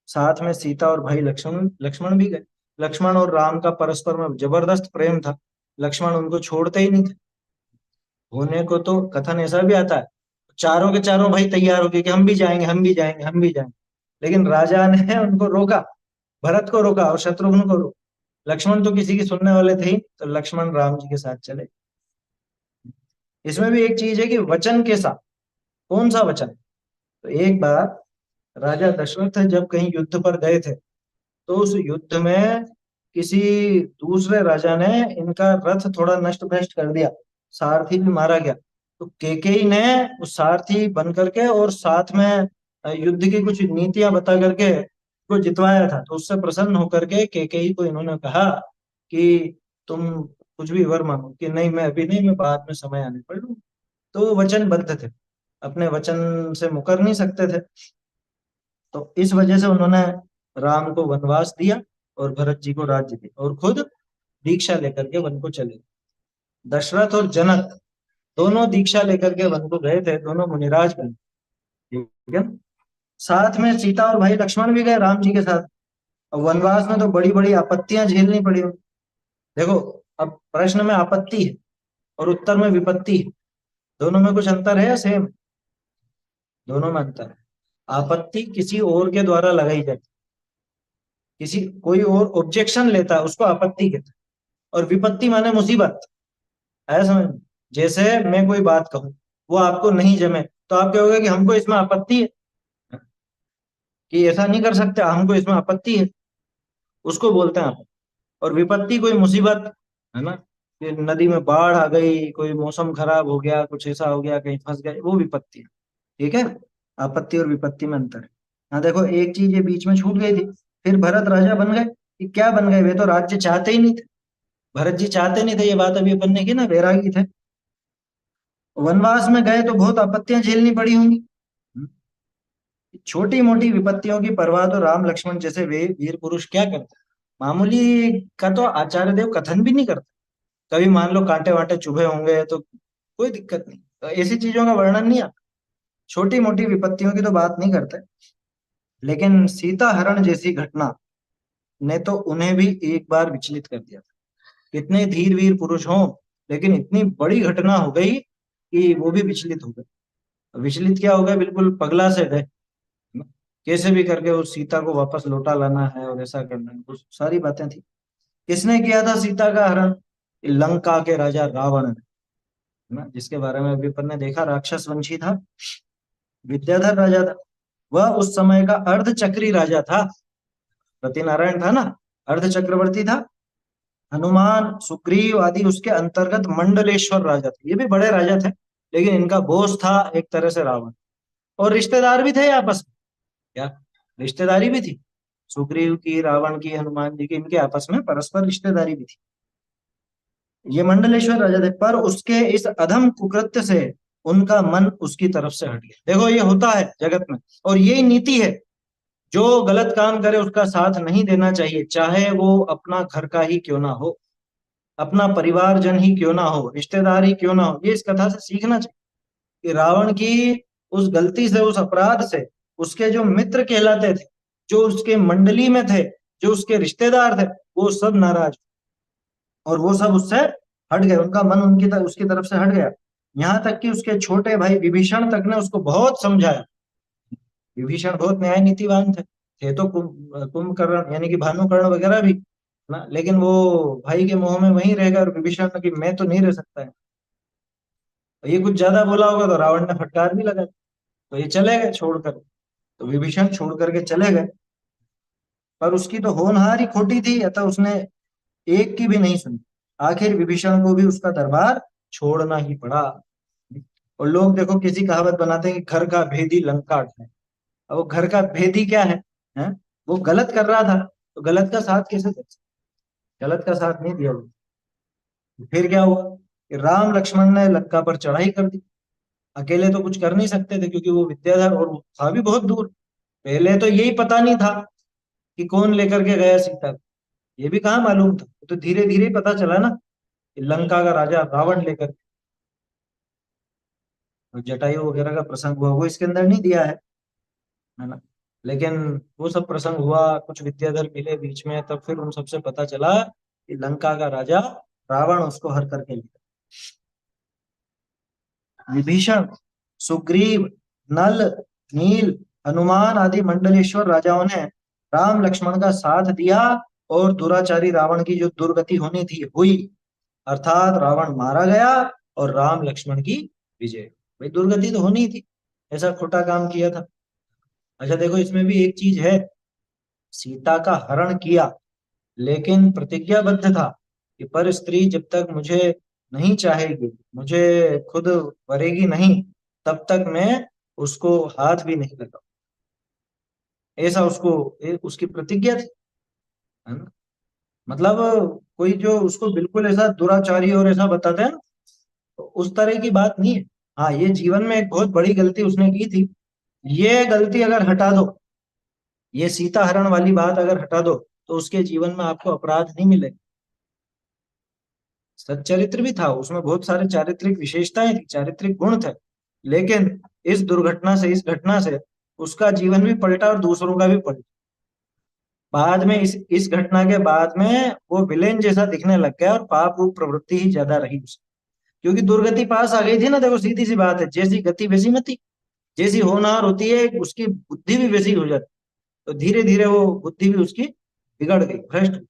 Speaker 1: साथ में सीता और भाई लक्ष्मण लक्ष्मण भी गए। लक्ष्मण और राम का परस्पर में जबरदस्त प्रेम था, लक्ष्मण उनको छोड़ते ही नहीं थे। होने को तो कथन ऐसा भी आता है चारों के चारों भाई तैयार हो गए कि हम भी जाएंगे, हम भी जाएंगे, हम भी जाएंगे। लेकिन राजा ने उनको रोका, भरत को रोका और शत्रुघ्न को रोका। लक्ष्मण तो किसी की सुनने वाले थे ही, तो लक्ष्मण राम जी के साथ चले। इसमें भी एक चीज है कि वचन के साथ, कौन सा वचन? तो एक बार राजा दशरथ जब कहीं युद्ध पर गए थे, तो उस युद्ध में किसी दूसरे राजा ने इनका रथ थोड़ा नष्ट भ्रष्ट कर दिया, सारथी भी मारा गया। तो केकई ने उस सारथी बन करके और साथ में युद्ध की कुछ नीतियां बता करके को जितवाया था। तो उससे प्रसन्न होकर के केकई को इन्होंने कहा कि तुम कुछ भी वर मांगो, कि नहीं मैं अभी नहीं, मैं बाद में समय आने पर लूँ। तो वो वचनबद्ध थे, अपने वचन से मुकर नहीं सकते थे। तो इस वजह से उन्होंने राम को वनवास दिया और भरत जी को राज्य दिया और खुद दीक्षा लेकर के वन को चले। दशरथ और जनक दोनों दीक्षा लेकर के वन को गए थे, दोनों मुनिराज बने, ठीक है। साथ में सीता और भाई लक्ष्मण भी गए राम जी के साथ। अब वनवास में तो बड़ी बड़ी आपत्तियां झेलनी पड़ी उनको। देखो, अब प्रश्न में आपत्ति है और उत्तर में विपत्ति है, दोनों में कुछ अंतर है या सेम? दोनों में अंतर है। आपत्ति किसी और के द्वारा लगाई जाती, किसी कोई और ऑब्जेक्शन लेता है उसको आपत्ति कहते हैं, और विपत्ति माने मुसीबत, है समझ में? जैसे मैं कोई बात कहूं, वो आपको नहीं जमे, तो आप कहोगे कि हमको इसमें आपत्ति है, कि ऐसा नहीं कर सकते, हमको इसमें आपत्ति है, उसको बोलते हैं आपत्ति। और विपत्ति कोई मुसीबत, है ना, कि नदी में बाढ़ आ गई, कोई मौसम खराब हो गया, कुछ ऐसा हो गया, कहीं फंस गए, वो विपत्ति है, ठीक है। आपत्ति और विपत्ति में अंतर है। हाँ देखो, एक चीज ये बीच में छूट गई थी, फिर भरत राजा बन गए। कि क्या बन गए? वे तो राज्य चाहते ही नहीं थे, भरत जी चाहते नहीं थे, ये बात अभी अपन ने की ना, वैरागी थे। वनवास में गए तो बहुत आपत्तियां झेलनी पड़ी होंगी। छोटी मोटी विपत्तियों की परवाह तो राम लक्ष्मण जैसे वे वीर पुरुष क्या करते, मामूली का तो आचार्य देव कथन भी नहीं करते। कभी मान लो कांटे वांटे चुभे होंगे तो कोई दिक्कत नहीं, तो ऐसी चीजों का वर्णन नहीं आता, छोटी मोटी विपत्तियों की तो बात नहीं करते। लेकिन सीता हरण जैसी घटना ने तो उन्हें भी एक बार विचलित कर दिया था। कितने धीर वीर पुरुष हों, लेकिन इतनी बड़ी घटना हो गई कि वो भी विचलित हो गए। विचलित क्या हो गए? बिल्कुल पगला से गए, कैसे भी करके उस सीता को वापस लौटा लाना है और ऐसा करना है, कुछ सारी बातें थी। किसने किया था सीता का हरण? लंका के राजा रावण ने, है ना, जिसके बारे में अभी अपन ने देखा, राक्षस वंशी था, विद्याधर राजा था। वह उस समय का अर्धचक्री राजा था, सत्यनारायण था ना, अर्ध चक्रवर्ती था। हनुमान, सुग्रीव आदि उसके अंतर्गत मंडलेश्वर राजा थे, ये भी बड़े राजा थे, लेकिन इनका बॉस था एक तरह से रावण। और रिश्तेदार भी थे आपस में, क्या रिश्तेदारी भी थी? सुग्रीव की, रावण की, हनुमान जी की, इनके आपस में परस्पर रिश्तेदारी भी थी। ये मंडलेश्वर राजा थे, पर उसके इस अधम कुकृत्य से उनका मन उसकी तरफ से हट गया। देखो, ये होता है जगत में, और यही नीति है, जो गलत काम करे उसका साथ नहीं देना चाहिए, चाहे वो अपना घर का ही क्यों ना हो, अपना परिवारजन ही क्यों ना हो, रिश्तेदार ही क्यों ना हो। ये इस कथा से सीखना चाहिए कि रावण की उस गलती से, उस अपराध से, उसके जो मित्र कहलाते थे, जो उसके मंडली में थे, जो उसके रिश्तेदार थे, वो सब नाराज, और वो सब उससे हट गए, उनका मन उसकी तरफ से हट गया। यहाँ तक कि उसके छोटे भाई विभीषण तक ने उसको बहुत समझाया। विभीषण बहुत न्याय नीतिवान थे तो कुंभकर्ण यानी कि भानुकर्ण वगैरह भी ना, लेकिन वो भाई के मोह में वहीं रह गए, और विभीषण ने कि मैं तो नहीं रह सकता है। ये कुछ ज्यादा बोला होगा तो रावण ने फटकार भी लगा, तो ये चले गए छोड़कर। तो विभीषण छोड़ करके चले गए, पर उसकी तो होनहार ही खोटी थी, अतः उसने एक की भी नहीं सुनी। आखिर विभीषण को भी उसका दरबार छोड़ना ही पड़ा। और लोग देखो किसी कहावत बनाते हैं कि घर का भेदी लंका ढाए। अब वो घर का भेदी क्या है? वो गलत कर रहा था, तो गलत का साथ कैसे दे? गलत का साथ नहीं दिया वो। फिर क्या हुआ कि राम लक्ष्मण ने लंका पर चढ़ाई कर दी। अकेले तो कुछ कर नहीं सकते थे, क्योंकि वो विद्याधर और वो था भी बहुत दूर। पहले तो यही पता नहीं था कि कौन लेकर के गया सीता को, ये भी कहाँ मालूम था। तो धीरे धीरे पता चला ना कि लंका का राजा रावण लेकर, तो जटायु वगैरह का प्रसंग हुआ, वो इसके अंदर नहीं दिया है ना। लेकिन वो सब प्रसंग हुआ, कुछ विद्याधर मिले बीच में, तब फिर उन सबसे पता चला कि लंका का राजा रावण उसको हर करके लिया। विभीषण सुग्रीव, नल, नील, हनुमान आदि मंडलेश्वर राजाओं ने राम लक्ष्मण का साथ दिया और दुराचारी रावण की जो दुर्गति होनी थी हुई, अर्थात रावण मारा गया और राम लक्ष्मण की विजय। भाई दुर्गति तो होनी थी, ऐसा खोटा काम किया था। अच्छा देखो, इसमें भी एक चीज है, सीता का हरण किया लेकिन प्रतिज्ञाबद्ध था कि पर स्त्री जब तक मुझे नहीं चाहेगी, मुझे खुद वरेगी नहीं, तब तक मैं उसको हाथ भी नहीं लगाऊं। ऐसा उसकी प्रतिज्ञा थी, है ना। मतलब कोई जो उसको बिल्कुल ऐसा दुराचारी और ऐसा बताता है ना, तो उस तरह की बात नहीं है। हाँ, ये जीवन में एक बहुत बड़ी गलती उसने की थी। ये गलती अगर हटा दो, ये सीता हरण वाली बात अगर हटा दो, तो उसके जीवन में आपको अपराध नहीं मिलेगा। सच्चरित्र भी था, उसमें बहुत सारे चारित्रिक विशेषताएं थी, चारित्रिक गुण थे, लेकिन इस दुर्घटना से, इस घटना से उसका जीवन भी पलटा और दूसरों का भी पलटा। बाद में इस घटना के बाद में वो विलेन जैसा दिखने लग गया और पाप रूप प्रवृत्ति ही ज्यादा रही उसकी, क्योंकि दुर्गति पास आ गई थी ना। देखो सीधी सी बात है, जैसी गति वैसी मति, जैसी होनहार होती है उसकी बुद्धि भी वैसी हो जाती, तो धीरे धीरे वो बुद्धि भी उसकी बिगड़ गई, भ्रष्ट हुई।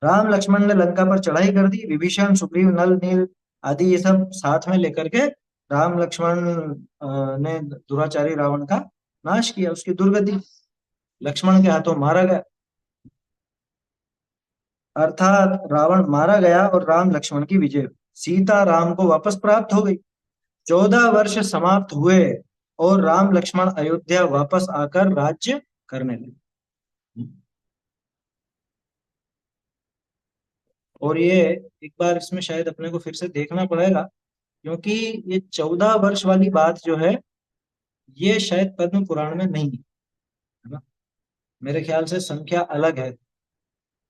Speaker 1: राम लक्ष्मण ने लंका पर चढ़ाई कर दी, विभीषण, सुग्रीव, नल, नील आदि ये सब साथ में लेकर के राम लक्ष्मण ने दुराचारी रावण का नाश किया, उसकी दुर्गति लक्ष्मण के हाथों मारा गया, अर्थात रावण मारा गया और राम लक्ष्मण की विजय हुई। सीता राम को वापस प्राप्त हो गई। 14 वर्ष समाप्त हुए और राम लक्ष्मण अयोध्या वापस आकर राज्य करने लगे। और ये एक बार इसमें शायद अपने को फिर से देखना पड़ेगा, क्योंकि ये 14 वर्ष वाली बात जो है, ये शायद पद्म पुराण में नहीं है ना। मेरे ख्याल से संख्या अलग है,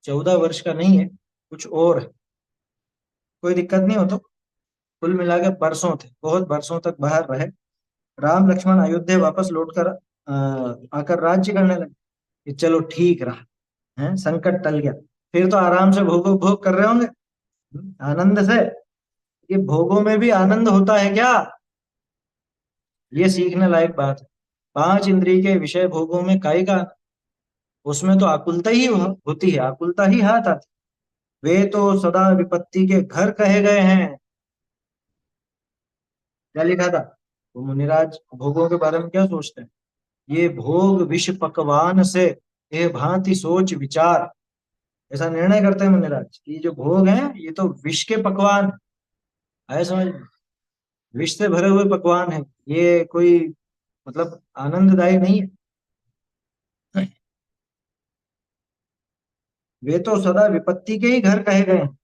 Speaker 1: 14 वर्ष का नहीं है, कुछ और है। कोई दिक्कत नहीं हो तो कुल मिला के बरसों थे, बहुत बरसों तक बाहर रहे। राम लक्ष्मण अयोध्या वापस लौटकर आकर राज्य करने लगे कि चलो ठीक रहा, है संकट टल गया। फिर तो आराम से भोग भोग कर रहे होंगे, आनंद से। ये भोगों में भी आनंद होता है क्या, ये सीखने लायक बात है। 5 इंद्रिय के विषय भोगों में काई का, उसमें तो आकुलता ही होती है, आकुलता ही हाथ आती। वे तो सदा विपत्ति के घर कहे गए हैं। क्या लिखा था? तो मुनिराज भोगों के बारे में क्या सोचते हैं? ये भोग विष पकवान से ये भांति सोच विचार, ऐसा निर्णय करते हैं मुनिराज कि जो भोग हैं ये तो विष के पकवान है, समझ में? विष से भरे हुए पकवान है, ये कोई मतलब आनंददायी नहीं है। वे तो सदा विपत्ति के ही घर कहे गए हैं।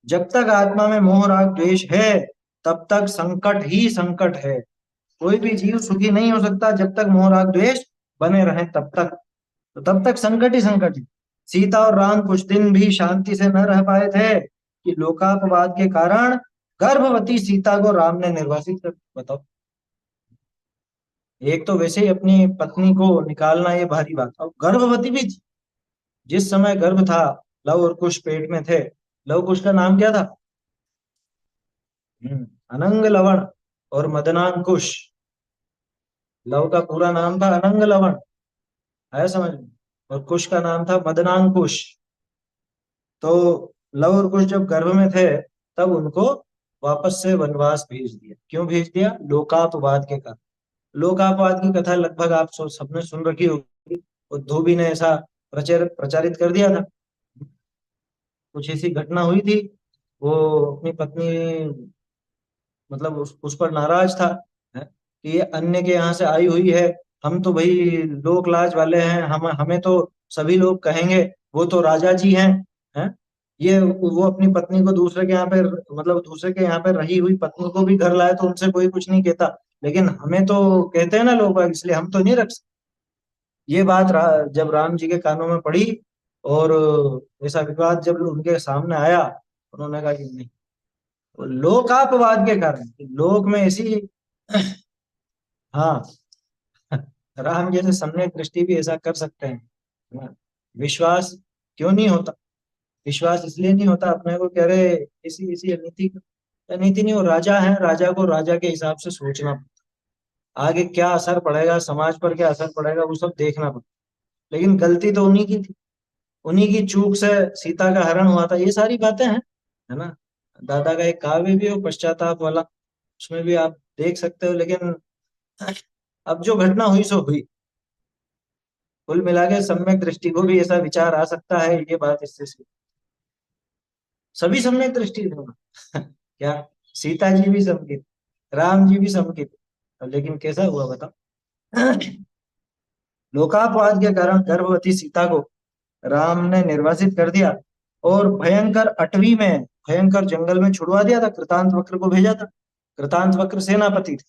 Speaker 1: जब तक आत्मा में मोह राग द्वेष है, तब तक संकट ही संकट है। कोई भी जीव सुखी नहीं हो सकता जब तक मोह राग द्वेष बने रहे, तब तक, तो तब तक संकट ही संकट ही। सीता और राम कुछ दिन भी शांति से न रह पाए थे कि लोकापवाद के कारण गर्भवती सीता को राम ने निर्वासित कर दिया। बताओ, एक तो वैसे ही अपनी पत्नी को निकालना ये भारी बात, और गर्भवती भी थी। जिस समय गर्भ था, लव और कुश पेट में थे। लव कुश का नाम क्या था? अनंग लवण और मदनांकुश। लव का पूरा नाम था अनंग लवण, है समझ में, और कुश का नाम था मदनांकुश। तो लव और कुश जब गर्भ में थे, तब उनको वापस से वनवास भेज दिया। क्यों भेज दिया? लोकापवाद के कारण। लोकापवाद की कथा लगभग आप सबने सुन रखी होगी, और धोबी ने ऐसा प्रचारित कर दिया था। कुछ ऐसी घटना हुई थी, वो अपनी पत्नी मतलब उस पर नाराज था, है? कि ये अन्य के यहाँ से आई हुई है, हम तो भाई लोक लाज वाले हैं, हम हमें तो सभी लोग कहेंगे वो तो राजा जी हैं। ये वो अपनी पत्नी को दूसरे के यहाँ पे, मतलब दूसरे के यहाँ पे रही हुई पत्नी को भी घर लाए तो उनसे कोई कुछ नहीं कहता, लेकिन हमें तो कहते हैं ना लोग, इसलिए हम तो नहीं रख सकते। ये बात जब राम जी के कानों में पड़ी और ऐसा विवाद जब उनके सामने आया, उन्होंने कहा कि नहीं, तो लोकापवाद के कारण, लोक में ऐसी हाँ, राम जैसे सम्यक दृष्टि भी ऐसा कर सकते हैं, है ना? विश्वास क्यों नहीं होता? विश्वास इसलिए नहीं होता अपने को, कह रहे इसी इसी नीति नीति नहीं, वो राजा है, राजा को राजा के हिसाब से सोचना पड़ता। आगे क्या असर पड़ेगा, समाज पर क्या असर पड़ेगा, वो सब देखना पड़ता। लेकिन गलती तो उन्हीं की थी, उन्हीं की चूक से सीता का हरण हुआ था। ये सारी बातें हैं, है ना। दादा का एक काव्य भी हो पश्चाताप वाला, उसमें भी आप देख सकते हो। लेकिन अब जो घटना हुई सो हुई। कुल मिला के सम्यक दृष्टि को भी ऐसा विचार आ सकता है, ये बात इससे सभी सम्यक दृष्टि थे। क्या सीता जी भी समकित, राम जी भी समकित, लेकिन कैसा हुआ बताओ। लोकापवाद के कारण गर्भवती सीता को राम ने निर्वासित कर दिया और भयंकर अटवी में, भयंकर जंगल में छुड़वा दिया था। कृतांत वक्र को भेजा था। कृतांत वक्र सेनापति थे,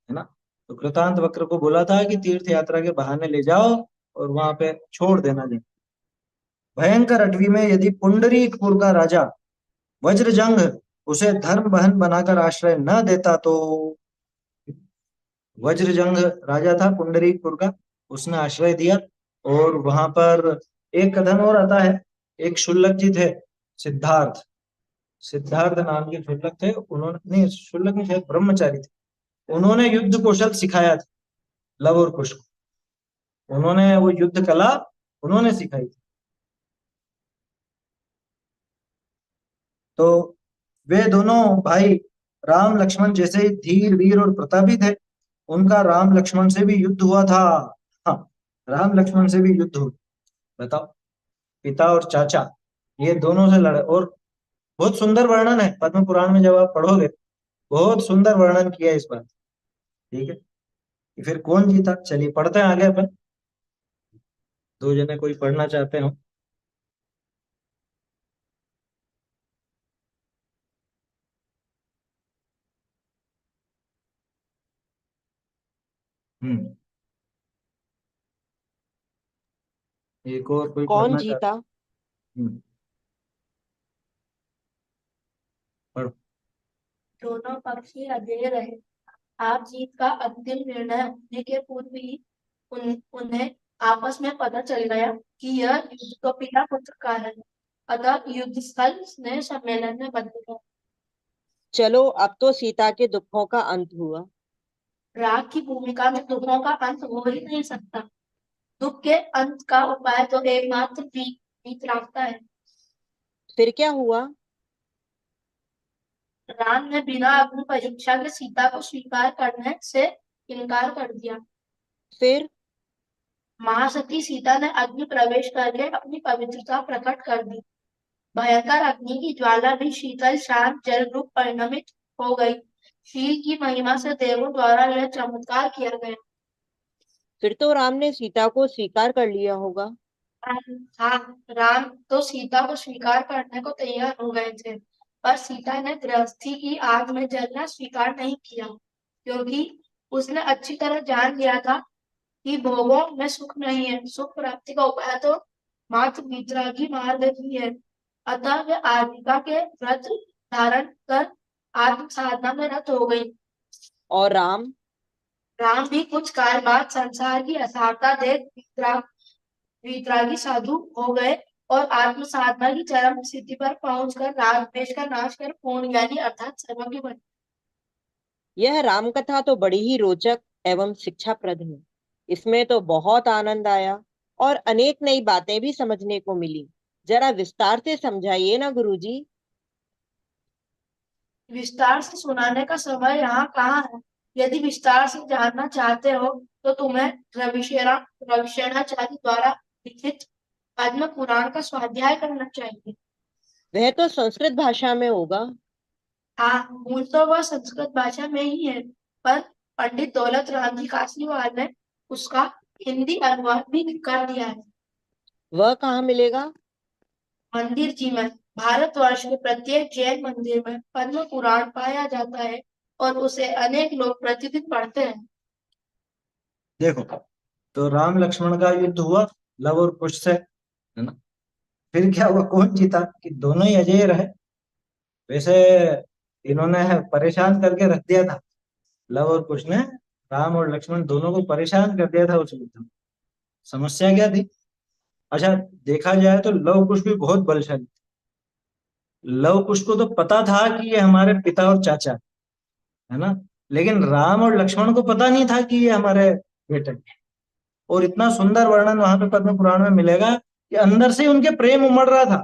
Speaker 1: है ना। तो कृतांत वक्र को बोला था कि तीर्थ यात्रा के बहाने ले जाओ और वहां पे छोड़ देना दे। भयंकर अटवी में यदि पुंडरीकपुर का राजा वज्रजंग उसे धर्म बहन बनाकर आश्रय न देता तो, वज्रजंग राजा था पुंडरीकपुर का, उसने आश्रय दिया। और वहां पर एक कथन और आता है, एक शुल्लक जी थे, सिद्धार्थ, सिद्धार्थ नाम के शुल्लक थे। उन्होंने, नहीं शुल्लक नहीं, शायद ब्रह्मचारी थे, उन्होंने युद्ध कौशल सिखाया था लव और कुश को। उन्होंने वो युद्ध कला उन्होंने सिखाई थी। तो वे दोनों भाई राम लक्ष्मण जैसे ही धीर वीर और प्रतापी थे। उनका राम लक्ष्मण से भी युद्ध हुआ था। हाँ, राम लक्ष्मण से भी युद्ध हुआ। बताओ, पिता और चाचा ये दोनों से लड़े। और बहुत सुंदर वर्णन है पद्म पुराण में, जब आप पढ़ोगे बहुत सुंदर वर्णन किया है इस बात। ठीक है, कि फिर कौन जीता, चलिए पढ़ते हैं आगे अपन। दो जने कोई पढ़ना चाहते हो? हम्म, एक और कोई
Speaker 3: कौन
Speaker 1: पढ़ना चाहते?
Speaker 3: जीता?
Speaker 1: हम्म, पढ़ो।
Speaker 5: दोनों पक्षी अधेर रहे। हार जीत का अंतिम निर्णय होने के पूर्व ही उन्हें आपस में पता चल गया कि यह युद्ध तो पिता पुत्र का है। अतः युद्ध स्थल स्नेह सम्मेलन में बदल गया।
Speaker 3: चलो, अब तो सीता के दुखों का अंत हुआ।
Speaker 5: राग की भूमिका में दुखों का अंत हो ही नहीं सकता। दुख के अंत का उपाय तो एकमात्र वीत रागता है।
Speaker 3: फिर क्या हुआ?
Speaker 5: राम ने बिना अग्नि परीक्षा के सीता को स्वीकार करने से इनकार कर दिया।
Speaker 3: फिर?
Speaker 5: महासती सीता ने अग्नि प्रवेश करके अपनी पवित्रता प्रकट कर दी। भयंकर अग्नि की ज्वाला भी शीतल शांत जल रूप परिणमित हो गई। शील की महिमा से देवों द्वारा यह चमत्कार किया गया।
Speaker 3: फिर तो राम ने सीता को स्वीकार कर लिया होगा।
Speaker 5: हाँ, राम तो सीता को स्वीकार करने को तैयार हो गए थे, पर सीता ने गृहस्थी की आग में जलना स्वीकार नहीं किया, क्योंकि उसने अच्छी तरह जान लिया था कि भोगों में सुख नहीं है। सुख प्राप्ति का उपाय तो मात्र वितरागी मार्ग ही है। अतः वे आजीविका के व्रत धारण कर आत्म साधना में रत हो गई।
Speaker 3: और राम?
Speaker 5: राम भी कुछ काल बाद संसार की असारता देख वितरागी साधु हो गए और आत्म साधना की चरम स्थिति पर पहुंचकर राग द्वेष का नाश कर पूर्ण ज्ञानी अर्थात सर्वज्ञ बने।
Speaker 3: यह राम कथा तो बड़ी ही रोचक एवं शिक्षाप्रद है। इसमें तो बहुत आनंद आया और अनेक नई बातें भी समझने को मिली। जरा विस्तार से समझाइए ना गुरुजी।
Speaker 5: विस्तार से सुनाने का समय यहाँ कहाँ है। यदि विस्तार से जानना चाहते हो तो तुम्हें रविशेणाचार्य द्वारा लिखित पद्म पुराण का स्वाध्याय करना चाहिए।
Speaker 3: वह तो संस्कृत भाषा में होगा।
Speaker 5: हाँ, मूल तो वह संस्कृत भाषा में ही है, पर पंडित दौलत राम जी कासरीवाल ने उसका हिंदी अनुवाद भी कर दिया है।
Speaker 3: वह कहाँ मिलेगा?
Speaker 5: मंदिर जी में, भारतवर्ष के प्रत्येक जैन मंदिर में पद्म पुराण पाया जाता है और उसे अनेक लोग प्रतिदिन पढ़ते हैं।
Speaker 1: देखो, तो राम लक्ष्मण का युद्ध हुआ लव और कुश से, है ना। फिर क्या हुआ, कौन जीता? कि दोनों ही अजय रहे। वैसे इन्होंने परेशान करके रख दिया था, लव और कुश ने राम और लक्ष्मण दोनों को परेशान कर दिया था उस युद्ध में। समस्या क्या थी? अच्छा, देखा जाए तो लव कुश भी बहुत बलशाली थे। लव कुश को तो पता था कि ये हमारे पिता और चाचा, है ना। लेकिन राम और लक्ष्मण को पता नहीं था कि ये हमारे बेटे हैं। और इतना सुंदर वर्णन वहां पे पद्म पुराण में मिलेगा कि अंदर से उनके प्रेम उमड़ रहा था,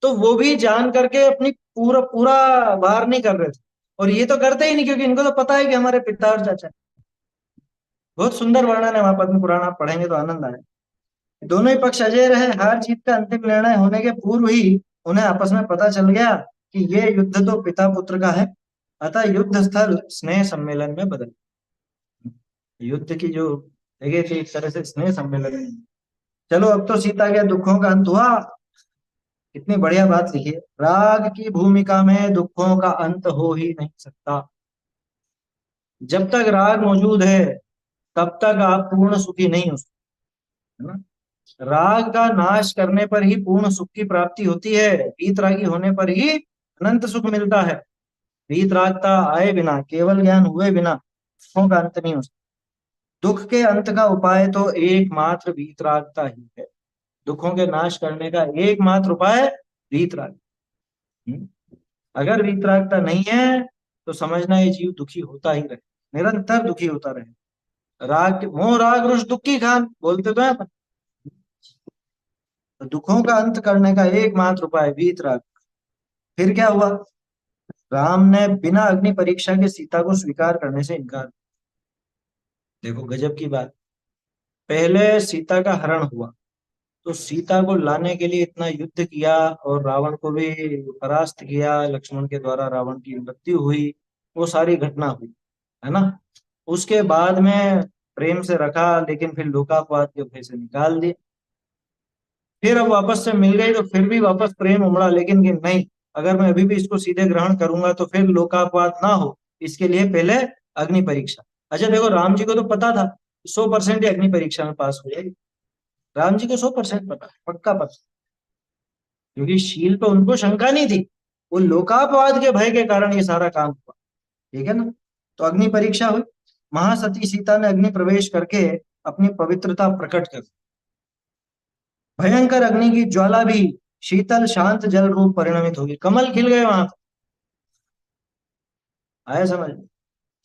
Speaker 1: तो वो भी जान करके अपनी पूरा पूरा वार नहीं कर रहे थे। और ये तो करते ही नहीं, क्योंकि इनको तो पता है कि हमारे पिता और चाचा। बहुत सुंदर वर्णन है वहां पद्म पुराण, आप पढ़ेंगे तो आनंद आए। दोनों ही पक्ष अजय रहे। हार जीत का अंतिम निर्णय होने के पूर्व ही उन्हें आपस में पता चल गया कि ये युद्ध तो पिता पुत्र का है, अतः युद्ध स्थल स्नेह सम्मेलन में बदल। युद्ध की जो जगह थी एक तरह से स्नेह सम्मेलन में। चलो अब तो सीता के दुखों का अंत हुआ। कितनी बढ़िया बात लिखी है, राग की भूमिका में दुखों का अंत हो ही नहीं सकता। जब तक राग मौजूद है तब तक आप पूर्ण सुखी नहीं हो सकते, है ना। राग का नाश करने पर ही पूर्ण सुख की प्राप्ति होती है। वीतरागी होने पर ही अनंत सुख मिलता है। वीतरागता आए बिना, केवल ज्ञान हुए बिना सुखों का अंत नहीं हो सकता। दुख के अंत का उपाय तो एकमात्र वीतरागता ही है। दुखों के नाश करने का एकमात्र उपाय वीतराग। अगर वीतरागता नहीं है तो समझना ये जीव दुखी होता ही रहे, निरंतर दुखी होता रहे। राग मोह राग रुष दुखी खान बोलते तो है अपन। तो दुखों का अंत करने का एकमात्र उपाय वीतराग। फिर क्या हुआ, राम ने बिना अग्नि परीक्षा के सीता को स्वीकार करने से इनकार। देखो गजब की बात, पहले सीता का हरण हुआ तो सीता को लाने के लिए इतना युद्ध किया और रावण को भी परास्त किया, लक्ष्मण के द्वारा रावण की मृत्यु हुई, वो सारी घटना हुई, है ना। उसके बाद में प्रेम से रखा, लेकिन फिर लोकापवाद के भय से निकाल दिया। फिर अब वापस से मिल गई तो फिर भी वापस प्रेम उमड़ा, लेकिन कि नहीं, अगर मैं अभी भी इसको सीधे ग्रहण करूंगा तो फिर लोकापवाद ना हो, इसके लिए पहले अग्नि परीक्षा। अच्छा देखो, राम जी को तो पता था 100% ही अग्नि परीक्षा में पास हो जाएगी। राम जी को 100% पता, पक्का पता, क्योंकि शील पे उनको शंका नहीं थी। वो लोकापवाद के भय के कारण ये सारा काम हुआ, ठीक है ना। तो अग्नि परीक्षा हुई। महासती सीता ने अग्नि प्रवेश करके अपनी पवित्रता प्रकट कर, भयंकर अग्नि की ज्वाला भी शीतल शांत जल रूप परिणमित होगी। कमल खिल गए वहां पर, आया समझ।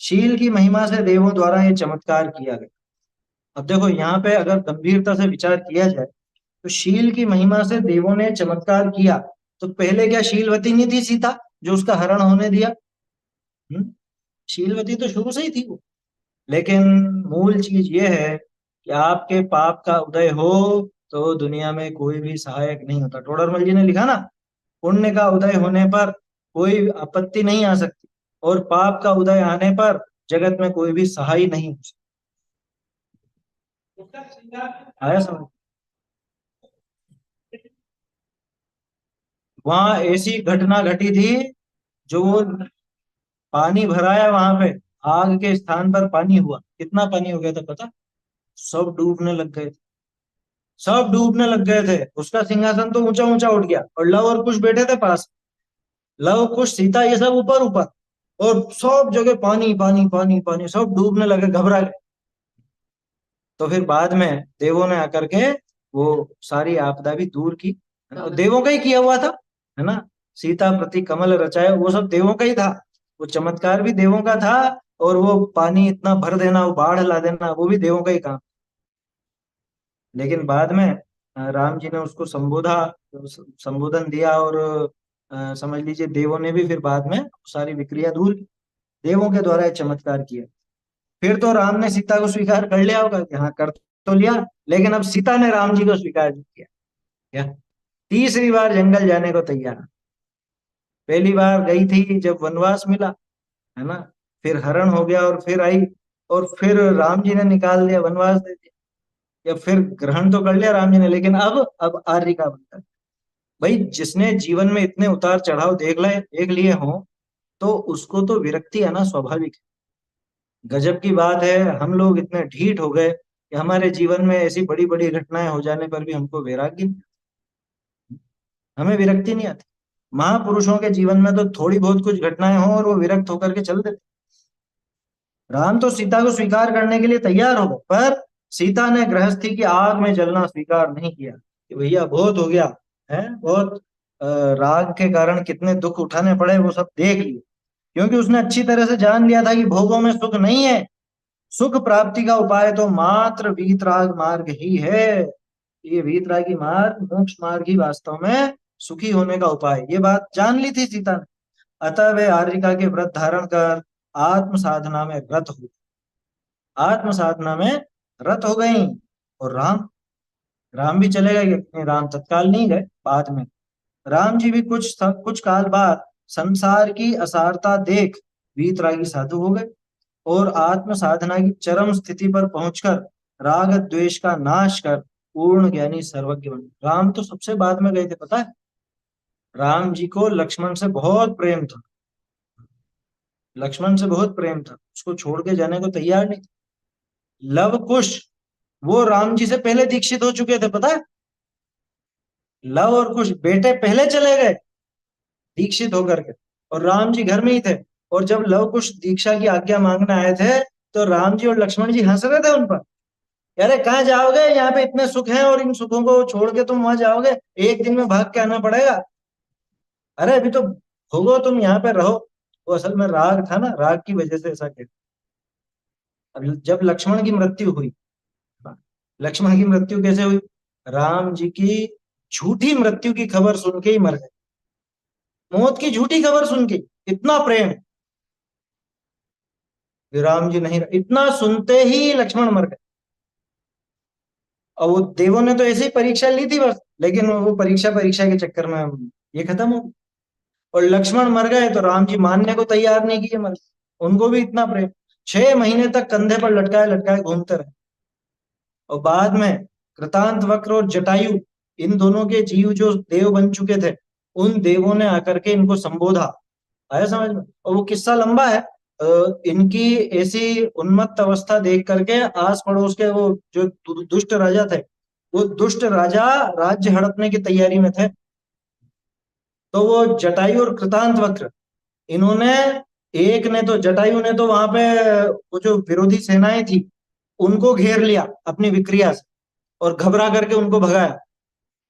Speaker 1: शील की महिमा से देवों द्वारा ये चमत्कार किया गया। अब देखो यहाँ पे अगर गंभीरता से विचार किया जाए तो शील की महिमा से देवों ने चमत्कार किया, तो पहले क्या शीलवती नहीं थी सीता जो उसका हरण होने दिया? शीलवती तो शुरू से ही थी वो। लेकिन मूल चीज ये है कि आपके पाप का उदय हो तो दुनिया में कोई भी सहायक नहीं होता। टोडरमल जी ने लिखा ना, पुण्य का उदय होने पर कोई आपत्ति नहीं आ सकती, और पाप का उदय आने पर जगत में कोई भी सहाय नहीं हो सकता। आया समझ। वहां ऐसी घटना घटी थी, जो वो पानी भराया वहां पे, आग के स्थान पर पानी हुआ। कितना पानी हो गया था पता? सब डूबने लग गए थे, सब डूबने लग गए थे। उसका सिंहासन तो ऊंचा ऊंचा उठ गया, और लव और कुश बैठे थे पास। लव कुश सीता ये सब ऊपर ऊपर, और सब जगह पानी पानी पानी पानी, सब डूबने लगे, घबरा गए। तो फिर बाद में देवों ने आकर के वो सारी आपदा भी दूर की, है ना। देवों का ही किया हुआ था, है ना। सीता प्रति कमल रचाया, वो सब देवों का ही था। वो चमत्कार भी देवों का था, और वो पानी इतना भर देना, वो बाढ़ ला देना, वो भी देवों का ही काम। लेकिन बाद में राम जी ने उसको संबोधन दिया, और समझ लीजिए देवों ने भी फिर बाद में सारी विक्रिया दूर की। देवों के द्वारा ये चमत्कार किया। फिर तो राम ने सीता को स्वीकार कर लिया होगा कि हाँ कर तो लिया, लेकिन अब सीता ने राम जी को स्वीकार नहीं किया। क्या तीसरी बार जंगल जाने को तैयार। पहली बार गई थी जब वनवास मिला, है ना, फिर हरण हो गया, और फिर आई, और फिर राम जी ने निकाल दिया, वनवास दे दिया, या फिर ग्रहण तो कर लिया राम जी ने, लेकिन अब आर्य का बनता है। भाई जिसने जीवन में इतने उतार चढ़ाव देख लिए हों, तो उसको तो विरक्ति आना स्वाभाविक है। गजब की बात है, हम लोग इतने ढीठ हो गए कि हमारे जीवन में ऐसी बड़ी बड़ी घटनाएं हो जाने पर भी हमको वैराग्य नहीं, हमें विरक्ति नहीं आती। महापुरुषों के जीवन में तो थोड़ी बहुत कुछ घटनाएं हो और वो विरक्त होकर के चल देते। राम तो सीता को स्वीकार करने के लिए तैयार हो गए, पर सीता ने गृहस्थी की आग में जलना स्वीकार नहीं किया कि भैया बहुत हो गया है, बहुत राग के कारण कितने दुख उठाने पड़े वो सब देख लिए। क्योंकि उसने अच्छी तरह से जान लिया था कि भोगों में सुख नहीं है, सुख प्राप्ति का उपाय तो मात्र वीतराग मार्ग ही है। ये वीतरागी मार्ग, मोक्ष मार्ग ही वास्तव में सुखी होने का उपाय, ये बात जान ली थी सीता ने। अतः वे आर्यिका के व्रत धारण कर आत्म साधना में रत हो, आत्म साधना में रत हो गई। और राम, राम भी चले गए, राम तत्काल नहीं गए, बाद में। राम जी भी कुछ काल बाद संसार की असारता देख वीतरागी साधु हो गए और आत्म साधना की चरम स्थिति पर पहुंचकर राग द्वेष का नाश कर पूर्ण ज्ञानी सर्वज्ञ बने। राम तो सबसे बाद में गए थे, पता है। राम जी को लक्ष्मण से बहुत प्रेम था, लक्ष्मण से बहुत प्रेम था, उसको छोड़ के जाने को तैयार नहीं थे। लव कुश वो राम जी से पहले दीक्षित हो चुके थे, पता है। लव और कुश बेटे पहले चले गए दीक्षित होकर के, और राम जी घर में ही थे। और जब लव कुश दीक्षा की आज्ञा मांगने आए थे तो राम जी और लक्ष्मण जी हंस रहे थे उन पर। अरे कहाँ जाओगे, यहाँ पे इतने सुख हैं और इन सुखों को छोड़ के तुम वहां जाओगे, एक दिन में भाग के आना पड़ेगा। अरे अभी तो भोगो, तुम यहाँ पे रहो। वो असल में राग था ना, राग की वजह से ऐसा कहते। अब जब लक्ष्मण की मृत्यु हुई, लक्ष्मण की मृत्यु कैसे हुई, राम जी की झूठी मृत्यु की खबर सुन के ही मर गए। मौत की झूठी खबर सुन के, इतना प्रेम राम जी नहीं, इतना सुनते ही लक्ष्मण मर गए। और वो देवों ने तो ऐसे ही परीक्षा ली थी बस, लेकिन वो परीक्षा परीक्षा के चक्कर में ये खत्म हो गई। और लक्ष्मण मर गए तो राम जी मानने को तैयार नहीं किए, मर, उनको भी इतना प्रेम। 6 महीने तक कंधे पर लटकाए लटकाए घूमते रहे। और बाद में कृतांत वक्र और जटायु, इन दोनों के जीव जो देव बन चुके थे, उन देवों ने आकर के इनको संबोधा। आया समझ में। और वो किस्सा लंबा है। इनकी ऐसी उन्मत्त अवस्था देख करके आस पड़ोस के वो जो दुष्ट राजा थे, वो दुष्ट राजा राज्य हड़पने की तैयारी में थे। तो वो जटायु और कृतांत वक्र, इन्होंने, एक ने तो, जटायु ने तो वहां पे वो जो विरोधी सेनाएं थी उनको घेर लिया अपनी विक्रिया से और घबरा करके उनको भगाया।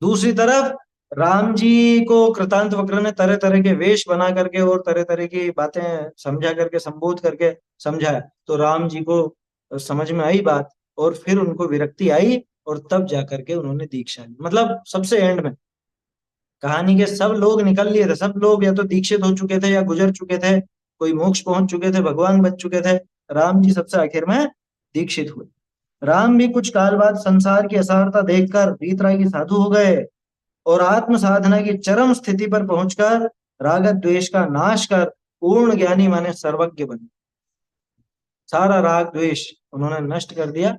Speaker 1: दूसरी तरफ राम जी को कृतांत वक्र ने तरह तरह के वेश बना करके और तरह तरह की बातें समझा करके, संबोध करके समझाया। तो राम जी को समझ में आई बात और फिर उनको विरक्ति आई और तब जाकर के उन्होंने दीक्षा ली। मतलब सबसे एंड में कहानी के सब लोग निकल लिए थे, सब लोग या तो दीक्षित हो चुके थे या गुजर चुके थे, कोई मोक्ष पहुंच चुके थे, भगवान बच चुके थे। राम जी सबसे आखिर में दीक्षित हुए। राम भी कुछ काल बाद संसार की असारता देखकर वीतरागी साधु हो गए और आत्म साधना की चरम स्थिति पर पहुंचकर राग द्वेष का नाश कर पूर्ण ज्ञानी माने सर्वज्ञ बने। सारा राग द्वेष उन्होंने नष्ट कर दिया।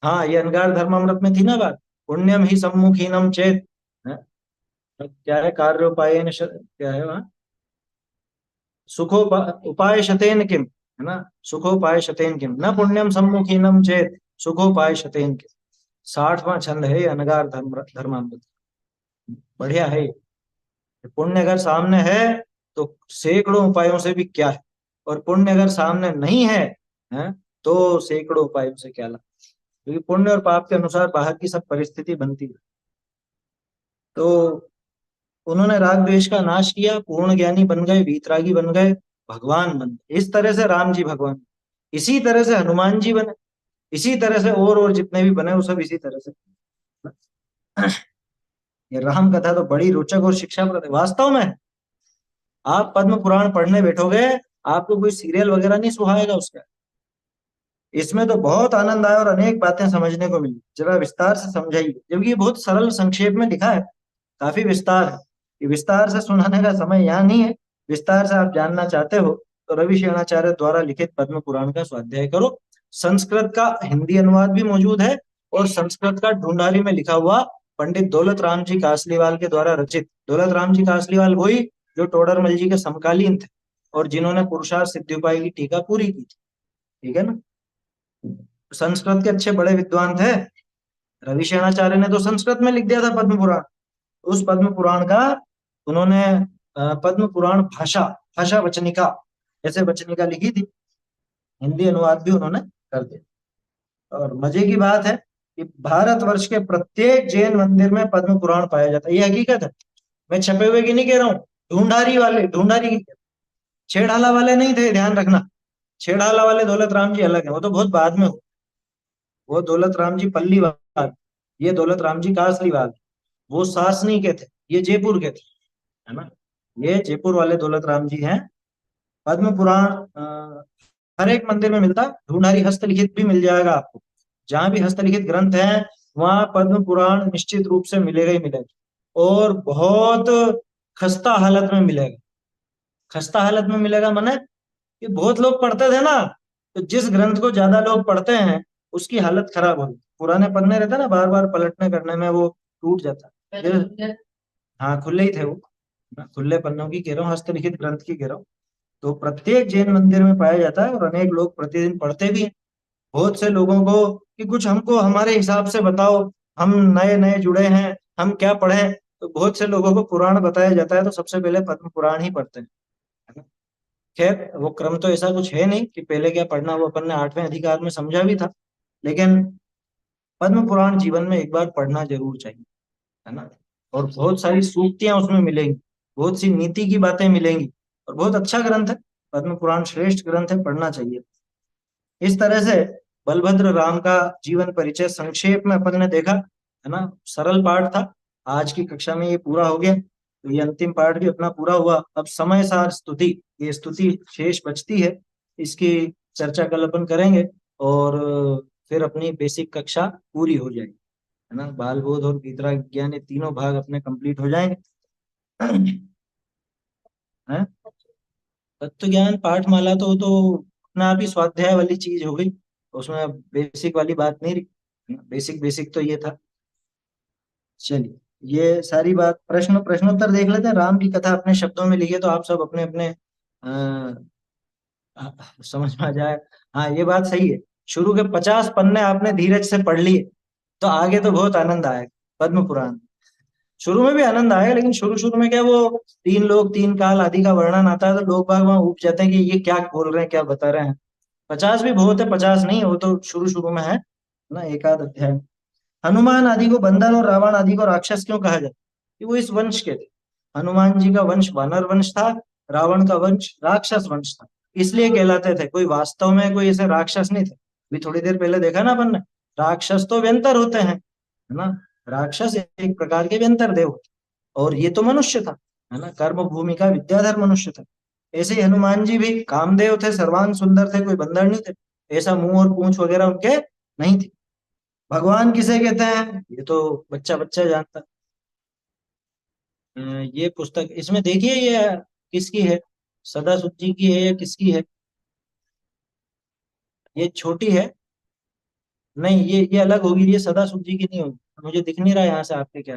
Speaker 1: हाँ, ये अनगार धर्मामृत में थी ना बात, पुण्यम ही सम्मुखीनम चेत, क्या है, कार्योपायेन क्या है वहां, उपाय शतेन किम, है ना, सुखोपाय शतेन किम न पुण्यम सम्मुखीनम चेत सुखोपाय शतेन किम। 60वां छंद है अनगार धर्मामृत। बढ़िया है। पुण्य अगर सामने है तो सैकड़ों उपायों से भी क्या है, और पुण्य अगर सामने नहीं है, तो सैकड़ों उपायों से क्या लाभ, क्योंकि पुण्य और पाप के अनुसार बाहर की सब परिस्थिति बनती है। तो उन्होंने राग द्वेष का नाश किया, पूर्ण ज्ञानी बन गए, वीतरागी बन गए, भगवान बन गए। इस तरह से राम जी भगवान, इसी तरह से हनुमान जी बने, इसी तरह से और जितने भी बने वो सब इसी तरह से। ये राम कथा तो बड़ी रोचक और शिक्षाप्रद है वास्तव में। आप पद्म पुराण पढ़ने बैठोगे, आपको कोई सीरियल वगैरह नहीं सुहाएगा उसका। इसमें तो बहुत आनंद आया और अनेक बातें समझने को मिली। जरा विस्तार से समझाइए, जबकि ये बहुत सरल संक्षेप में लिखा है, काफी विस्तार है। ये विस्तार से सुनाने का समय यहाँ नहीं है। विस्तार से आप जानना चाहते हो तो रवि शेणाचार्य द्वारा लिखित पद्म पुराण का स्वाध्याय करो। संस्कृत का हिंदी अनुवाद भी मौजूद है और संस्कृत का ढूंढारी में लिखा हुआ पंडित दौलत राम जी कासलीवाल के द्वारा रचित। दौलत राम जी कासलीवाल वही जो टोडरमल जी के समकालीन थे और जिन्होंने पुरुषार्थ सिद्धिउपाय की टीका पूरी की थी। ठीक है ना। संस्कृत के अच्छे बड़े विद्वान थे। रवि शेणाचार्य ने तो संस्कृत में लिख दिया था पद्म पुराण। उस पद्म पुराण का उन्होंने पद्म पुराण भाषा वचनिका, ऐसे वचनिका लिखी थी, हिंदी अनुवाद भी उन्होंने कर दिया। और मजे की बात है कि भारतवर्ष के प्रत्येक जैन मंदिर में पद्म पुराण पाया जाता है। ये हकीकत है, मैं छपे हुए की नहीं कह रहा हूँ, ढूंढारी की। छेड़ाला वाले नहीं थे, ध्यान रखना। छेड़ाला वाले दौलत राम जी अलग है, वो तो बहुत बाद में हुए। वो दौलत राम जी पल्लीवाल, ये दौलत राम जी कासलीवाल। वो सासनी के थे, ये जयपुर के थे, है ना। ये जयपुर वाले दौलत राम जी हैं। पद्म पुराण हर एक मंदिर में मिलता है, ढूंढारी हस्तलिखित भी मिल जाएगा आपको। जहां भी हस्तलिखित ग्रंथ है वहां पद्म पुराण निश्चित रूप से मिलेगा ही मिलेगा, और बहुत खस्ता हालत में मिलेगा। खस्ता हालत में मिलेगा माने कि बहुत लोग पढ़ते थे ना, तो जिस ग्रंथ को ज्यादा लोग पढ़ते हैं उसकी हालत खराब होती। पुराने पन्ने रहते ना, बार बार पलटने करने में वो टूट जाता है। हाँ, खुले ही थे वो, खुले पन्नों की कह रहा हूँ, हस्तलिखित ग्रंथ की कह रहा हूँ। तो प्रत्येक जैन मंदिर में पाया जाता है, और अनेक लोग प्रतिदिन पढ़ते भी हैं। बहुत से लोगों को कि कुछ हमको हमारे हिसाब से बताओ, हम नए नए जुड़े हैं, हम क्या पढ़ें। तो बहुत से लोगों को पुराण बताया जाता है, तो सबसे पहले पद्म पुराण ही पढ़ते हैं, है ना। खैर वो क्रम तो ऐसा कुछ है नहीं कि पहले क्या पढ़ना, वो अपन ने 8वें अधिकार में समझा भी था। लेकिन पद्म पुराण जीवन में एक बार पढ़ना जरूर चाहिए, है ना। और बहुत सारी सूक्तियां उसमें मिलेंगी, बहुत सी नीति की बातें मिलेंगी, और बहुत अच्छा ग्रंथ है। पद्म पुराण श्रेष्ठ ग्रंथ है, पढ़ना चाहिए। इस तरह से बलभद्र राम का जीवन परिचय संक्षेप में अपन ने देखा, है ना। सरल पाठ था, आज की कक्षा में ये पूरा हो गया, तो ये अंतिम पाठ भी अपना पूरा हुआ। अब समय सार स्तुति, ये स्तुति शेष बचती है, इसकी चर्चा कल अपन करेंगे, और फिर अपनी बेसिक कक्षा पूरी हो जाएगी, है ना। बाल बोध और गीतरा ज्ञान, ये तीनों भाग अपने कंप्लीट हो जाएंगे। हैं? तत्व ज्ञान पाठमाला तो अपना आप ही स्वाध्याय वाली चीज हो गई, उसमें बेसिक वाली बात नहीं रही। बेसिक बेसिक तो ये था। चलिए, ये सारी बात प्रश्नोत्तर देख लेते हैं। राम की कथा अपने शब्दों में लिखे, तो आप सब अपने अपने समझ में आ जाए। हाँ, ये बात सही है, शुरू के 50 पन्ने आपने धीरज से पढ़ लिए तो आगे तो बहुत आनंद आएगा। पद्म पुराण शुरू में भी आनंद आएगा, लेकिन शुरू शुरू में क्या, वो 3 लोक 3 काल आदि का वर्णन आता है, तो लोग बाग वहां उब जाते हैं कि ये क्या बोल रहे हैं, क्या बता रहे हैं। 50 भी बहुत है, 50 नहीं, वो तो शुरू शुरू में है ना, एक आध अध्याय। हनुमान आदि को बंदर और रावण आदि को राक्षस क्यों कहा जाता, कि वो इस वंश के थे। हनुमान जी का वंश वानर वंश था, रावण का वंश राक्षस वंश था, इसलिए कहलाते थे। कोई वास्तव में कोई ऐसे राक्षस नहीं थे। अभी थोड़ी देर पहले देखा ना अपन ने, राक्षस तो व्यंतर होते हैं, है ना। राक्षस एक प्रकार के व्यंतर देव, और ये तो मनुष्य था, है ना, कर्म भूमि का विद्याधर मनुष्य था। ऐसे ही हनुमान जी भी कामदेव थे, सर्वांग सुंदर थे, कोई बंदर नहीं थे। ऐसा मुंह और पूंछ वगैरह उनके नहीं थी। भगवान किसे कहते हैं, ये तो बच्चा बच्चा जानता है। ये पुस्तक इसमें देखिए, ये किसकी है, सदासुत जी की है या किसकी है। ये छोटी है, नहीं, ये अलग होगी, ये सदासुत जी की नहीं होगी। मुझे दिख नहीं रहा यहाँ से आपके क्या।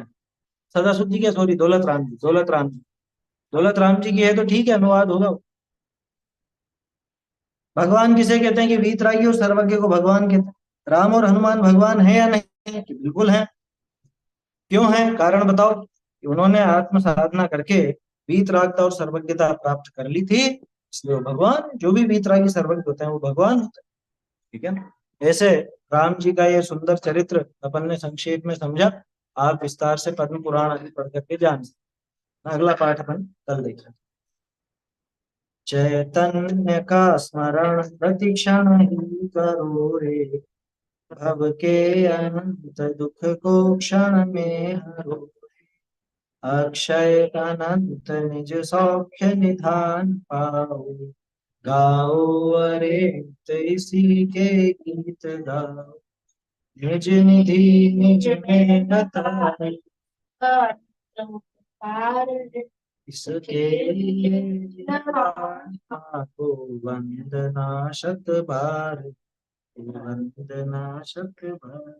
Speaker 1: सदासुत जी क्या, सॉरी, दौलत राम जी, दौलत राम जी। दौलत राम जी की है तो ठीक है, अनुवाद होगा। भगवान किसे कहते हैं, कि वीतरागी और सर्वज्ञ को भगवान कहते हैं। राम और हनुमान भगवान है या नहीं, कि बिल्कुल है। क्यों है, कारण बताओ। कि उन्होंने आत्म साधना करके वीतरागता और सर्वज्ञता प्राप्त कर ली थी, इसलिए वो भगवान। जो भी वीतरागी सर्वज्ञ होते हैं वो भगवान होते हैं, ठीक है ना। ऐसे राम जी का ये सुंदर चरित्र अपन ने संक्षेप में समझा। आप विस्तार से पद्म पुराण आदि पढ़ करके जान सकते। अगला पाठ अपन कल देखें। चैतन्य का स्मरण प्रतिक्षण ही करो रे, भव के अनंत दुख को क्षण में हरो। अक्षय अनंत निज सौख्य निधान पाओ, गाओ अरे इसी के गीत गाओ। निज निधि निज में बताए, इसके लिए को वंदना शत बार, वंदना शत बार।